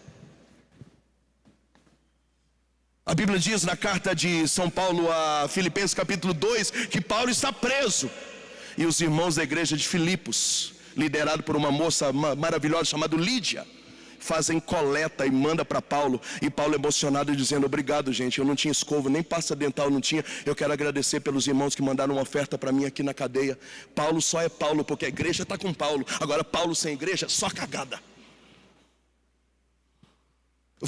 A Bíblia diz na carta de São Paulo a Filipenses capítulo 2 que Paulo está preso. E os irmãos da igreja de Filipos, liderado por uma moça maravilhosa chamada Lídia, fazem coleta e manda para Paulo. E Paulo emocionado dizendo: obrigado, gente, eu não tinha escova, nem pasta dental não tinha. Eu quero agradecer pelos irmãos que mandaram uma oferta para mim aqui na cadeia. Paulo só é Paulo porque a igreja está com Paulo. Agora Paulo sem igreja, só cagada.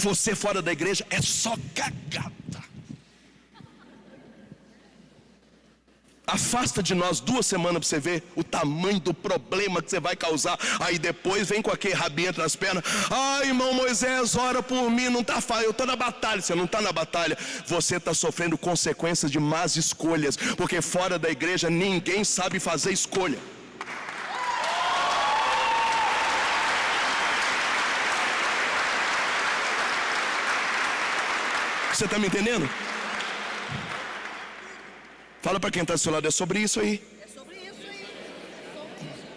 Você fora da igreja é só cagada. Afasta de nós 2 semanas para você ver o tamanho do problema que você vai causar. Aí depois vem com aquele rabinho entre as pernas. Ai, irmão Moisés, ora por mim, não está fácil, eu estou na batalha. Você não está na batalha, você está sofrendo consequências de más escolhas. Porque fora da igreja ninguém sabe fazer escolha. Você está me entendendo? Fala para quem está do seu lado, é sobre isso aí. É sobre isso aí.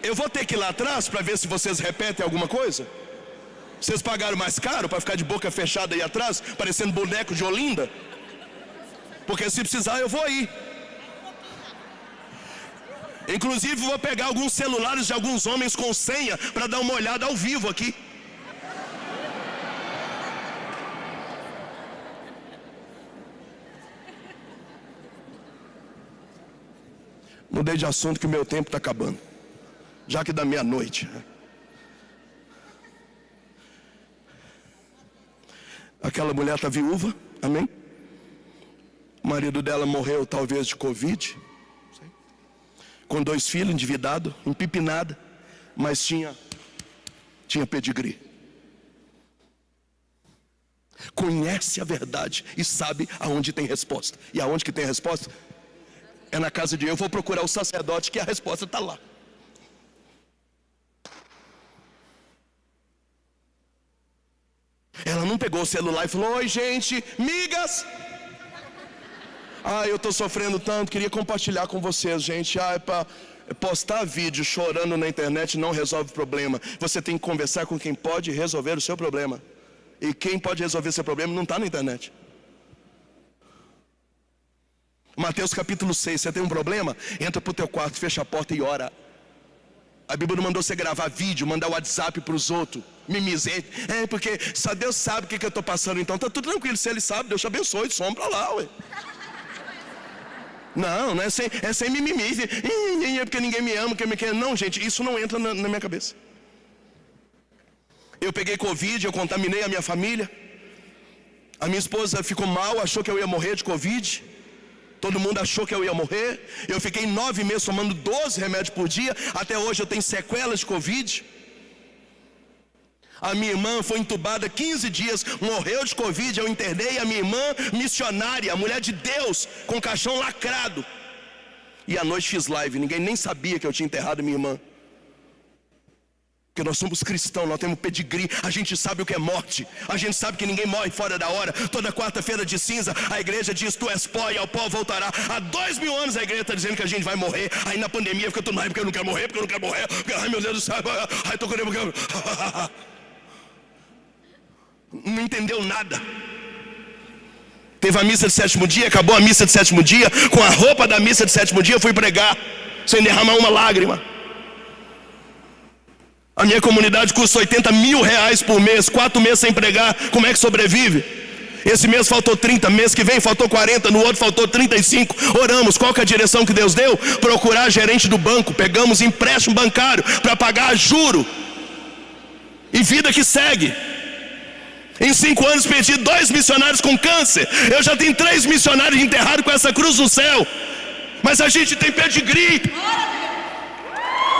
Eu vou ter que ir lá atrás para ver se vocês repetem alguma coisa. Vocês pagaram mais caro para ficar de boca fechada aí atrás, parecendo boneco de Olinda? Porque se precisar eu vou aí. Inclusive vou pegar alguns celulares de alguns homens com senha para dar uma olhada ao vivo aqui. Mudei de assunto que o meu tempo está acabando. Já que da meia-noite. Aquela mulher está viúva, amém? O marido dela morreu talvez de Covid. Com 2 filhos, endividado, empipinada. Mas tinha pedigree. Conhece a verdade e sabe aonde tem resposta. E aonde que tem resposta? É na casa de Deus. Eu vou procurar o sacerdote que a resposta está lá. Ela não pegou o celular e falou: oi gente, migas. Eu estou sofrendo tanto, queria compartilhar com vocês, gente. Para postar vídeo chorando na internet não resolve problema. Você tem que conversar com quem pode resolver o seu problema. E quem pode resolver seu problema não está na internet. Mateus capítulo 6, você tem um problema? Entra para o teu quarto, fecha a porta e ora. A Bíblia não mandou você gravar vídeo, mandar WhatsApp para os outros, mimizente. Porque só Deus sabe o que eu estou passando, então está tudo tranquilo. Se Ele sabe, Deus te abençoe, some para lá, ué. Não é sem mimimi, é porque ninguém me ama, me quer. Não, gente, isso não entra na minha cabeça. Eu peguei Covid, eu contaminei a minha família. A minha esposa ficou mal, achou que eu ia morrer de Covid. Todo mundo achou que eu ia morrer. Eu fiquei 9 meses tomando 12 remédios por dia. Até hoje eu tenho sequelas de Covid. A minha irmã foi entubada 15 dias, morreu de Covid. Eu internei a minha irmã missionária, mulher de Deus, com caixão lacrado. E à noite fiz live, ninguém nem sabia que eu tinha enterrado minha irmã. Porque nós somos cristãos, nós temos pedigree, a gente sabe o que é morte, a gente sabe que ninguém morre fora da hora. Toda quarta-feira de cinza a igreja diz: tu és pó e ao pó voltará. Há 2000 anos a igreja está dizendo que a gente vai morrer. Aí na pandemia fica tudo, porque eu não quero morrer, porque eu não quero morrer, porque, ai meu Deus do céu, ai tô querendo, não entendeu nada. Teve a missa de 7º dia, acabou a missa de 7º dia, com a roupa da missa de 7º dia eu fui pregar, sem derramar uma lágrima. A minha comunidade custa R$80 mil por mês, 4 meses sem pregar, como é que sobrevive? Esse mês faltou 30, mês que vem faltou 40, no outro faltou 35. Oramos, qual que é a direção que Deus deu? Procurar gerente do banco, pegamos empréstimo bancário para pagar juro. E vida que segue. Em 5 anos perdi 2 missionários com câncer. Eu já tenho 3 missionários enterrados com essa cruz no céu. Mas a gente tem pedigree.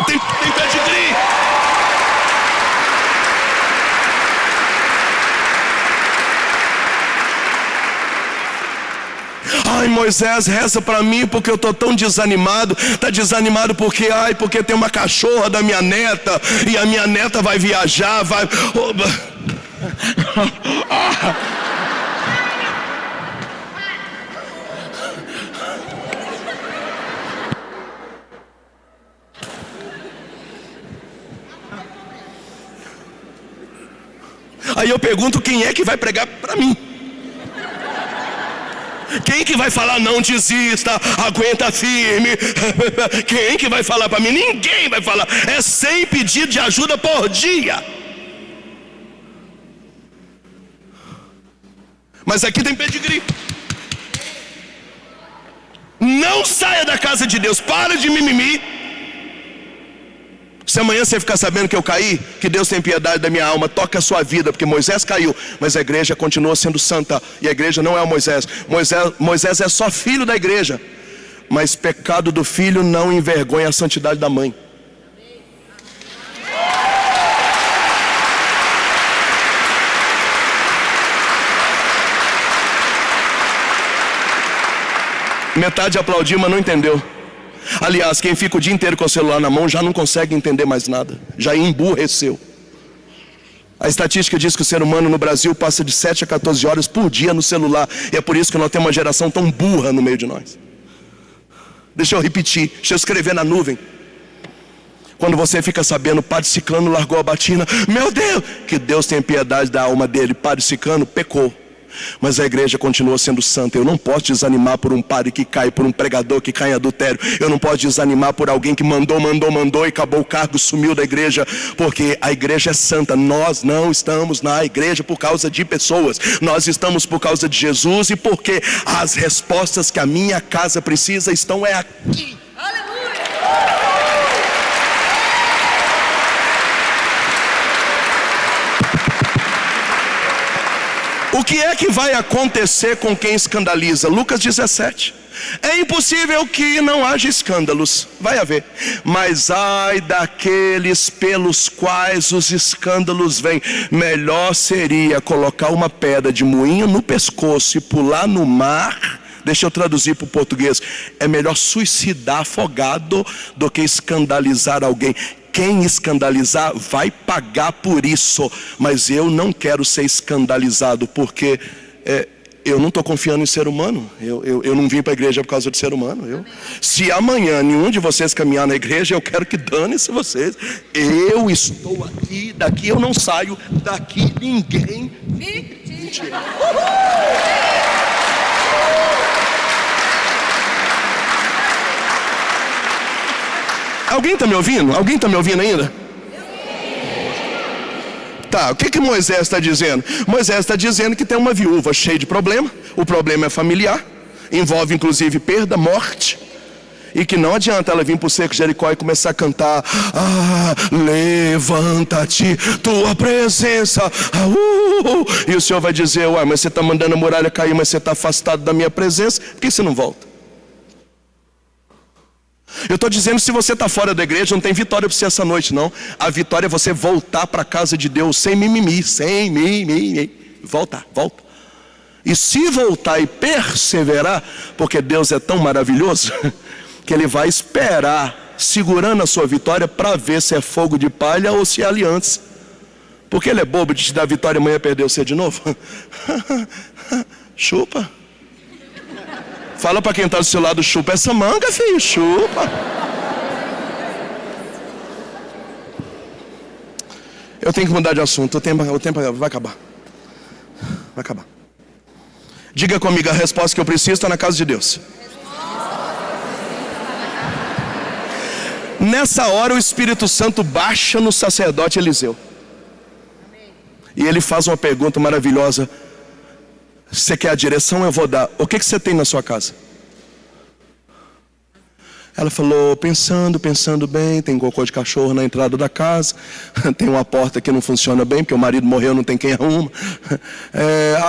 Tem pedigree. Ai Moisés, reza para mim porque eu estou tão desanimado. Está desanimado porque porque tem uma cachorra da minha neta e a minha neta vai viajar, vai... Aí eu pergunto: quem é que vai pregar para mim? Quem que vai falar não desista, aguenta firme? Quem que vai falar para mim? Ninguém vai falar. É 100 pedidos de ajuda por dia. Mas aqui tem pedigree. Não saia da casa de Deus, para de mimimi. Se amanhã você ficar sabendo que eu caí, que Deus tem piedade da minha alma, toca a sua vida, porque Moisés caiu, mas a igreja continua sendo santa, e a igreja não é o Moisés. Moisés é só filho da igreja, mas pecado do filho não envergonha a santidade da mãe. Metade aplaudiu, mas não entendeu. Aliás, quem fica o dia inteiro com o celular na mão já não consegue entender mais nada, já emburreceu. A estatística diz que o ser humano no Brasil passa de 7 a 14 horas por dia no celular, e é por isso que nós temos uma geração tão burra no meio de nós. Deixa eu repetir, deixa eu escrever na nuvem. Quando você fica sabendo, Padre Ciclano largou a batina, meu Deus, que Deus tenha piedade da alma dele, Padre Ciclano pecou, mas a igreja continua sendo santa. Eu não posso desanimar por um padre que cai, por um pregador que cai em adultério. Eu não posso desanimar por alguém que mandou e acabou o cargo, sumiu da igreja, porque a igreja é santa. Nós não estamos na igreja por causa de pessoas, nós estamos por causa de Jesus, e porque as respostas que a minha casa precisa estão aqui. O que é que vai acontecer com quem escandaliza? Lucas 17. É impossível que não haja escândalos, vai haver, mas ai daqueles pelos quais os escândalos vêm. Melhor seria colocar uma pedra de moinho no pescoço e pular no mar. Deixa eu traduzir para o português. É melhor suicidar afogado do que escandalizar alguém. Quem escandalizar vai pagar por isso, mas eu não quero ser escandalizado, porque eu não estou confiando em ser humano. Eu não vim para a igreja por causa de ser humano. Se amanhã nenhum de vocês caminhar na igreja, eu quero que dane-se vocês. Eu estou aqui, daqui eu não saio, daqui ninguém. Mentira. Alguém está me ouvindo? Alguém está me ouvindo ainda? Tá, o que Moisés está dizendo? Moisés está dizendo que tem uma viúva cheia de problema. O problema é familiar, envolve inclusive perda, morte, e que não adianta ela vir para o seco de Jericó e começar a cantar: levanta-te, tua presença, e o Senhor vai dizer: ué, mas você está mandando a muralha cair, mas você está afastado da minha presença, por que você não volta? Eu estou dizendo, se você está fora da igreja, não tem vitória para você essa noite, não. A vitória é você voltar para a casa de Deus sem mimimi, sem mimimi. Volta. E se voltar e perseverar, porque Deus é tão maravilhoso, que Ele vai esperar, segurando a sua vitória, para ver se é fogo de palha ou se é aliança. Porque Ele é bobo de te dar vitória e amanhã perder você de novo. Chupa. Fala para quem está do seu lado: chupa essa manga, filho, chupa. Eu tenho que mudar de assunto, o tempo vai acabar. Vai acabar. Diga comigo, a resposta que eu preciso está na casa de Deus. Nessa hora o Espírito Santo baixa no sacerdote Eliseu. E ele faz uma pergunta maravilhosa: você quer a direção? Eu vou dar. O que você tem na sua casa? Ela falou, pensando bem, tem cocô de cachorro na entrada da casa, tem uma porta que não funciona bem, porque o marido morreu, não tem quem arruma.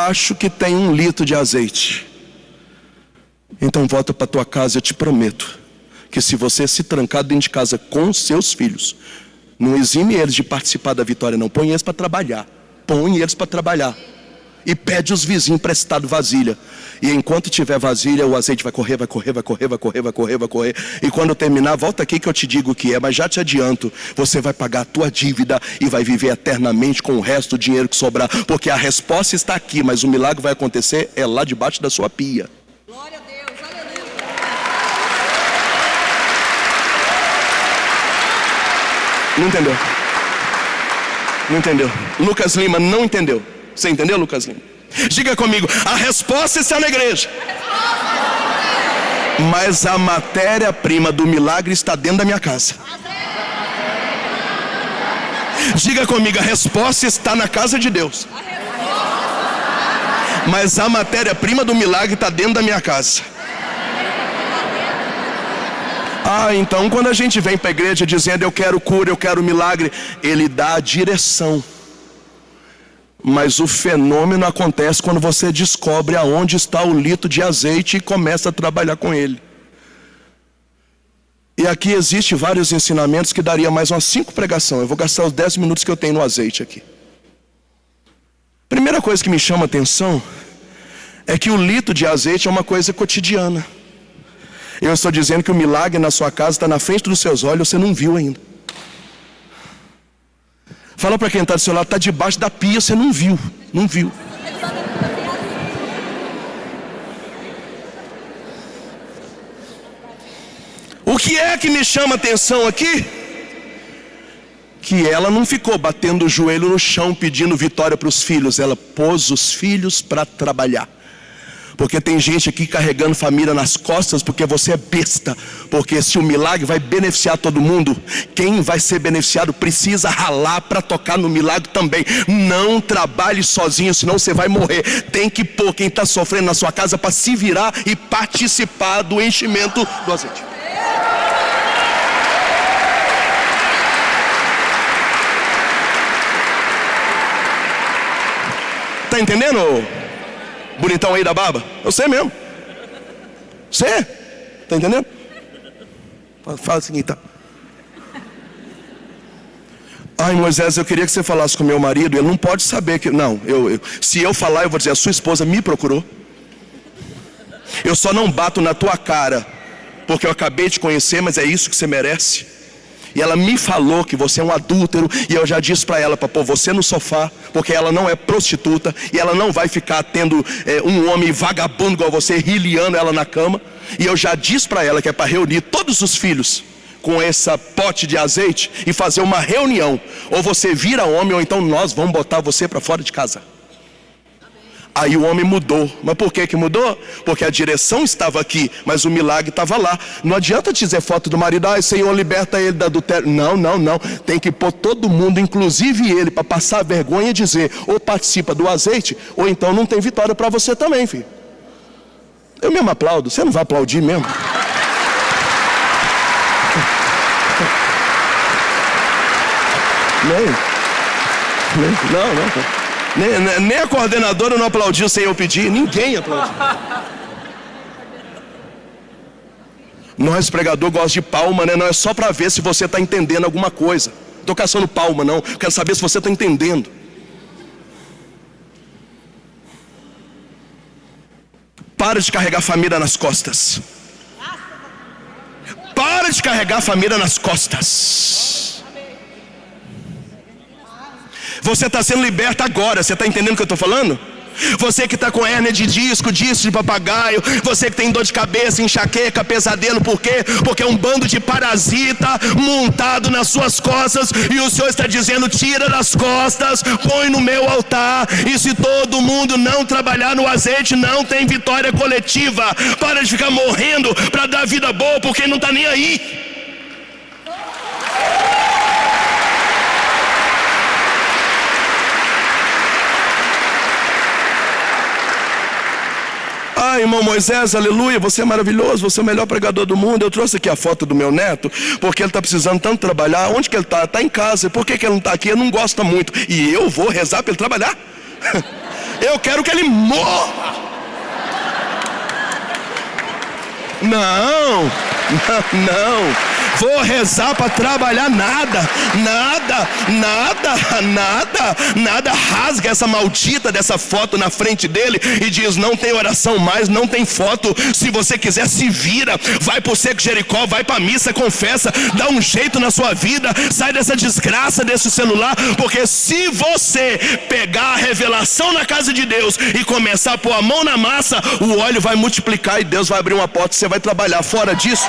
Acho que tem 1 litro de azeite. Então volta para tua casa, eu te prometo que se você se trancar dentro de casa com seus filhos, não exime eles de participar da vitória, não. Põe eles para trabalhar. E pede os vizinhos emprestado vasilha. E enquanto tiver vasilha, o azeite vai correr. E quando terminar, volta aqui que eu te digo o que é. Mas já te adianto, você vai pagar a tua dívida e vai viver eternamente com o resto do dinheiro que sobrar. Porque a resposta está aqui, mas o milagre vai acontecer lá debaixo da sua pia. Glória a Deus, aleluia. Não entendeu? Lucas Lima não entendeu. Você entendeu, Lucas Lima? Diga comigo, a resposta está na igreja. Mas a matéria-prima do milagre está dentro da minha casa. Diga comigo, a resposta está na casa de Deus. Mas a matéria-prima do milagre está dentro da minha casa. Então quando a gente vem para a igreja dizendo eu quero cura, eu quero milagre, ele dá a direção. Mas o fenômeno acontece quando você descobre aonde está o litro de azeite e começa a trabalhar com ele. E aqui existe vários ensinamentos que daria mais umas 5 pregações. Eu vou gastar os 10 minutos que eu tenho no azeite aqui. Primeira coisa que me chama a atenção é que o litro de azeite é uma coisa cotidiana. Eu estou dizendo que o milagre na sua casa está na frente dos seus olhos, você não viu ainda. Fala para quem está do seu lado, está debaixo da pia, você não viu, não viu. O que é que me chama a atenção aqui? Que ela não ficou batendo o joelho no chão pedindo vitória para os filhos, ela pôs os filhos para trabalhar. Porque tem gente aqui carregando família nas costas porque você é besta. Porque se o milagre vai beneficiar todo mundo, quem vai ser beneficiado precisa ralar para tocar no milagre também. Não trabalhe sozinho, senão você vai morrer. Tem que pôr quem está sofrendo na sua casa para se virar e participar do enchimento do azeite. Está entendendo? Bonitão aí da barba? Eu sei mesmo. Você? Tá entendendo? Fala o seguinte, tá? Ai, Moisés, eu queria que você falasse com meu marido. Ele não pode saber que... Não, se eu falar, eu vou dizer, a sua esposa me procurou. Eu só não bato na tua cara porque eu acabei de conhecer, mas é isso que você merece. E ela me falou que você é um adúltero. E eu já disse para ela para pôr você no sofá, porque ela não é prostituta. E ela não vai ficar tendo um homem vagabundo igual você, riliando ela na cama. E eu já disse para ela que é para reunir todos os filhos com essa pote de azeite e fazer uma reunião. Ou você vira homem, ou então nós vamos botar você para fora de casa. Aí o homem mudou. Mas por que mudou? Porque a direção estava aqui, mas o milagre estava lá. Não adianta dizer foto do marido, Senhor, liberta ele da adultério. Não. Tem que pôr todo mundo, inclusive ele, para passar vergonha e dizer, ou participa do azeite, ou então não tem vitória para você também, filho. Eu mesmo aplaudo. Você não vai aplaudir mesmo? Não. Nem a coordenadora não aplaudiu sem eu pedir. Ninguém aplaudiu. Nós, pregador, gosta de palma, né? Não é só para ver se você está entendendo alguma coisa. Não estou caçando palma, não. Quero saber se você está entendendo. Para de carregar a família nas costas. Para de carregar a família nas costas. Você está sendo liberto agora. Você está entendendo o que eu estou falando? Você que está com hérnia de disco, de papagaio, você que tem dor de cabeça, enxaqueca, pesadelo, por quê? Porque é um bando de parasita montado nas suas costas, e o Senhor está dizendo, tira das costas, põe no meu altar. E se todo mundo não trabalhar no azeite, não tem vitória coletiva. Para de ficar morrendo para dar vida boa, porque não está nem aí. Irmão Moisés, aleluia, você é maravilhoso, você é o melhor pregador do mundo. Eu trouxe aqui a foto do meu neto, porque ele está precisando tanto trabalhar. Onde que ele está? Está em casa. Por que ele não está aqui? Ele não gosta muito. E eu vou rezar para ele trabalhar? Eu quero que ele morra. Não. Vou rezar para trabalhar nada. Rasga essa maldita dessa foto na frente dele e diz, não tem oração mais, não tem foto. Se você quiser, se vira, vai pro Seco Jericó, vai pra missa, confessa, dá um jeito na sua vida, sai dessa desgraça desse celular. Porque se você pegar a revelação na casa de Deus e começar a pôr a mão na massa, o óleo vai multiplicar e Deus vai abrir uma porta e você vai trabalhar. Fora disso,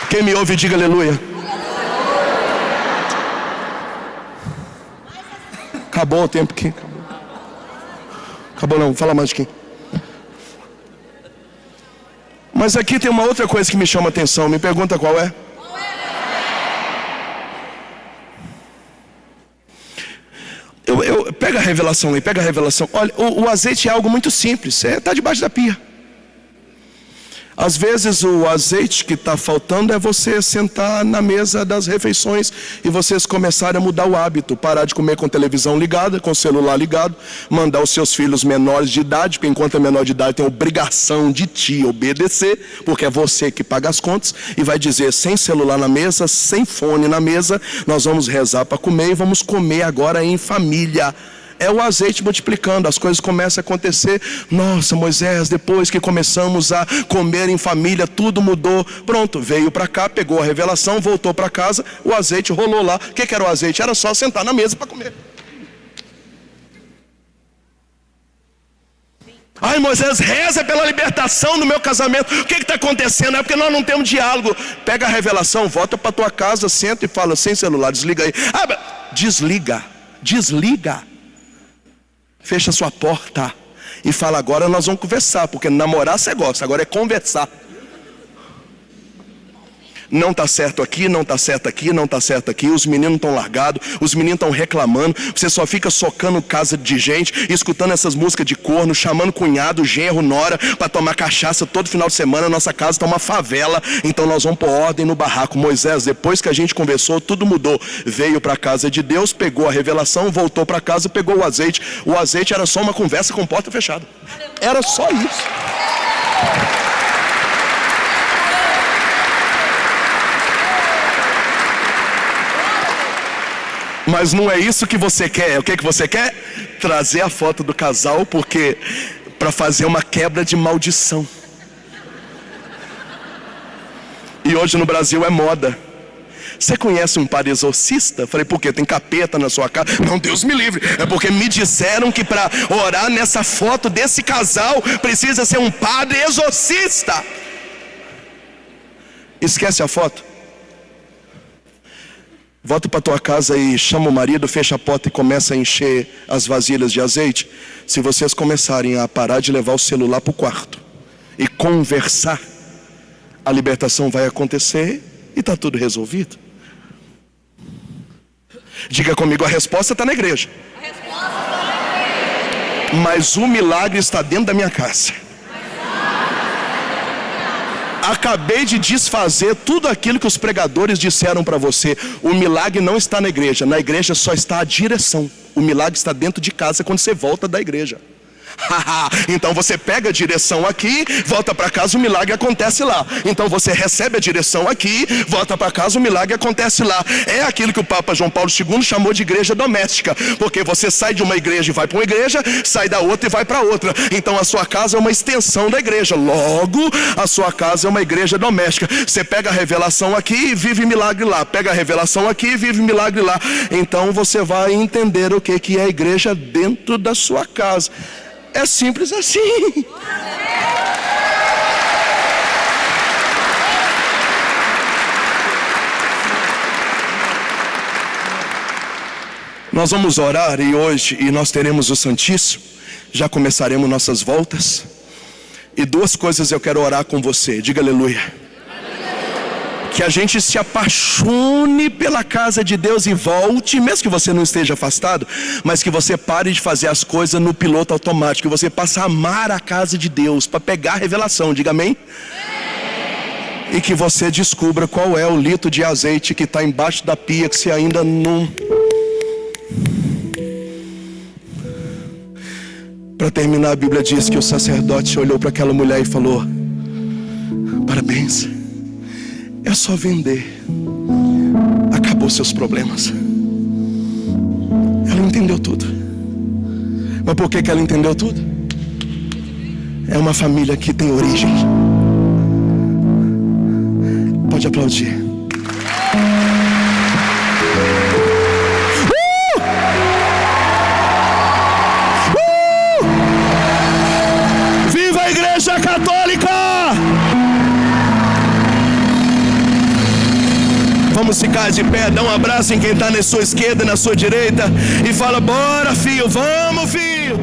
quem me ouve, diga aleluia. Acabou o tempo aqui. Acabou não, fala mais de quem. Mas aqui tem uma outra coisa que me chama a atenção. Me pergunta qual é? Pega a revelação aí, pega a revelação. Olha, o azeite é algo muito simples, está debaixo da pia. Às vezes o azeite que está faltando é você sentar na mesa das refeições e vocês começarem a mudar o hábito, parar de comer com televisão ligada, com celular ligado, mandar os seus filhos menores de idade, porque enquanto é menor de idade tem obrigação de te obedecer, porque é você que paga as contas, e vai dizer, sem celular na mesa, sem fone na mesa, nós vamos rezar para comer e vamos comer agora em família. É o azeite multiplicando, as coisas começam a acontecer. Nossa, Moisés, depois que começamos a comer em família, tudo mudou. Pronto, veio para cá, pegou a revelação, voltou para casa, o azeite rolou lá. O que era o azeite? Era só sentar na mesa para comer. Ai, Moisés, reza pela libertação do meu casamento. O que está acontecendo? É porque nós não temos diálogo. Pega a revelação, volta para tua casa, senta e fala, sem celular, desliga aí. Desliga. Fecha sua porta e fala, agora nós vamos conversar, porque namorar você gosta, agora é conversar. Não está certo aqui, não está certo aqui, não está certo aqui. Os meninos estão largados, os meninos estão reclamando. Você só fica socando casa de gente, escutando essas músicas de corno, chamando cunhado, genro, nora para tomar cachaça todo final de semana. Nossa casa está uma favela, então nós vamos pôr ordem no barraco. Moisés, depois que a gente conversou, tudo mudou. Veio para a casa de Deus, pegou a revelação, voltou para casa, pegou o azeite. O azeite era só uma conversa com porta fechada. Era só isso. Mas não é isso que você quer. O que você quer? Trazer a foto do casal, porque para fazer uma quebra de maldição. E hoje no Brasil é moda. Você conhece um padre exorcista? Falei, por quê? Tem capeta na sua casa? Não, Deus me livre. É porque me disseram que para orar nessa foto desse casal precisa ser um padre exorcista. Esquece a foto. Volta para tua casa e chama o marido, fecha a porta e começa a encher as vasilhas de azeite. Se vocês começarem a parar de levar o celular para o quarto e conversar, a libertação vai acontecer e está tudo resolvido. Diga comigo, a resposta está na igreja. Mas o milagre está dentro da minha casa. Acabei de desfazer tudo aquilo que os pregadores disseram para você. O milagre não está na igreja só está a direção. O milagre está dentro de casa quando você volta da igreja. Então você pega a direção aqui, volta para casa, o milagre acontece lá. Então você recebe a direção aqui, volta para casa, o milagre acontece lá. É aquilo que o Papa João Paulo II chamou de igreja doméstica, porque você sai de uma igreja e vai para uma igreja, sai da outra e vai para outra. Então a sua casa é uma extensão da igreja. Logo, a sua casa é uma igreja doméstica. Você pega a revelação aqui e vive milagre lá. Pega a revelação aqui e vive milagre lá. Então você vai entender o que é a igreja dentro da sua casa. É simples assim. Nós vamos orar e nós teremos o Santíssimo. Já começaremos nossas voltas. E duas coisas eu quero orar com você. Diga aleluia. Que a gente se apaixone pela casa de Deus e volte, mesmo que você não esteja afastado, mas que você pare de fazer as coisas no piloto automático, que você passe a amar a casa de Deus, para pegar a revelação, diga amém? E que você descubra qual é o litro de azeite que está embaixo da pia, que você ainda não... Para terminar, a Bíblia diz que o sacerdote olhou para aquela mulher e falou: parabéns. É só vender. Acabou seus problemas. Ela entendeu tudo. Mas por que ela entendeu tudo? É uma família que tem origem. Pode aplaudir. Viva a Igreja Católica! Vamos ficar de pé, dá um abraço em quem está na sua esquerda, na sua direita e fala: bora filho, vamos filho.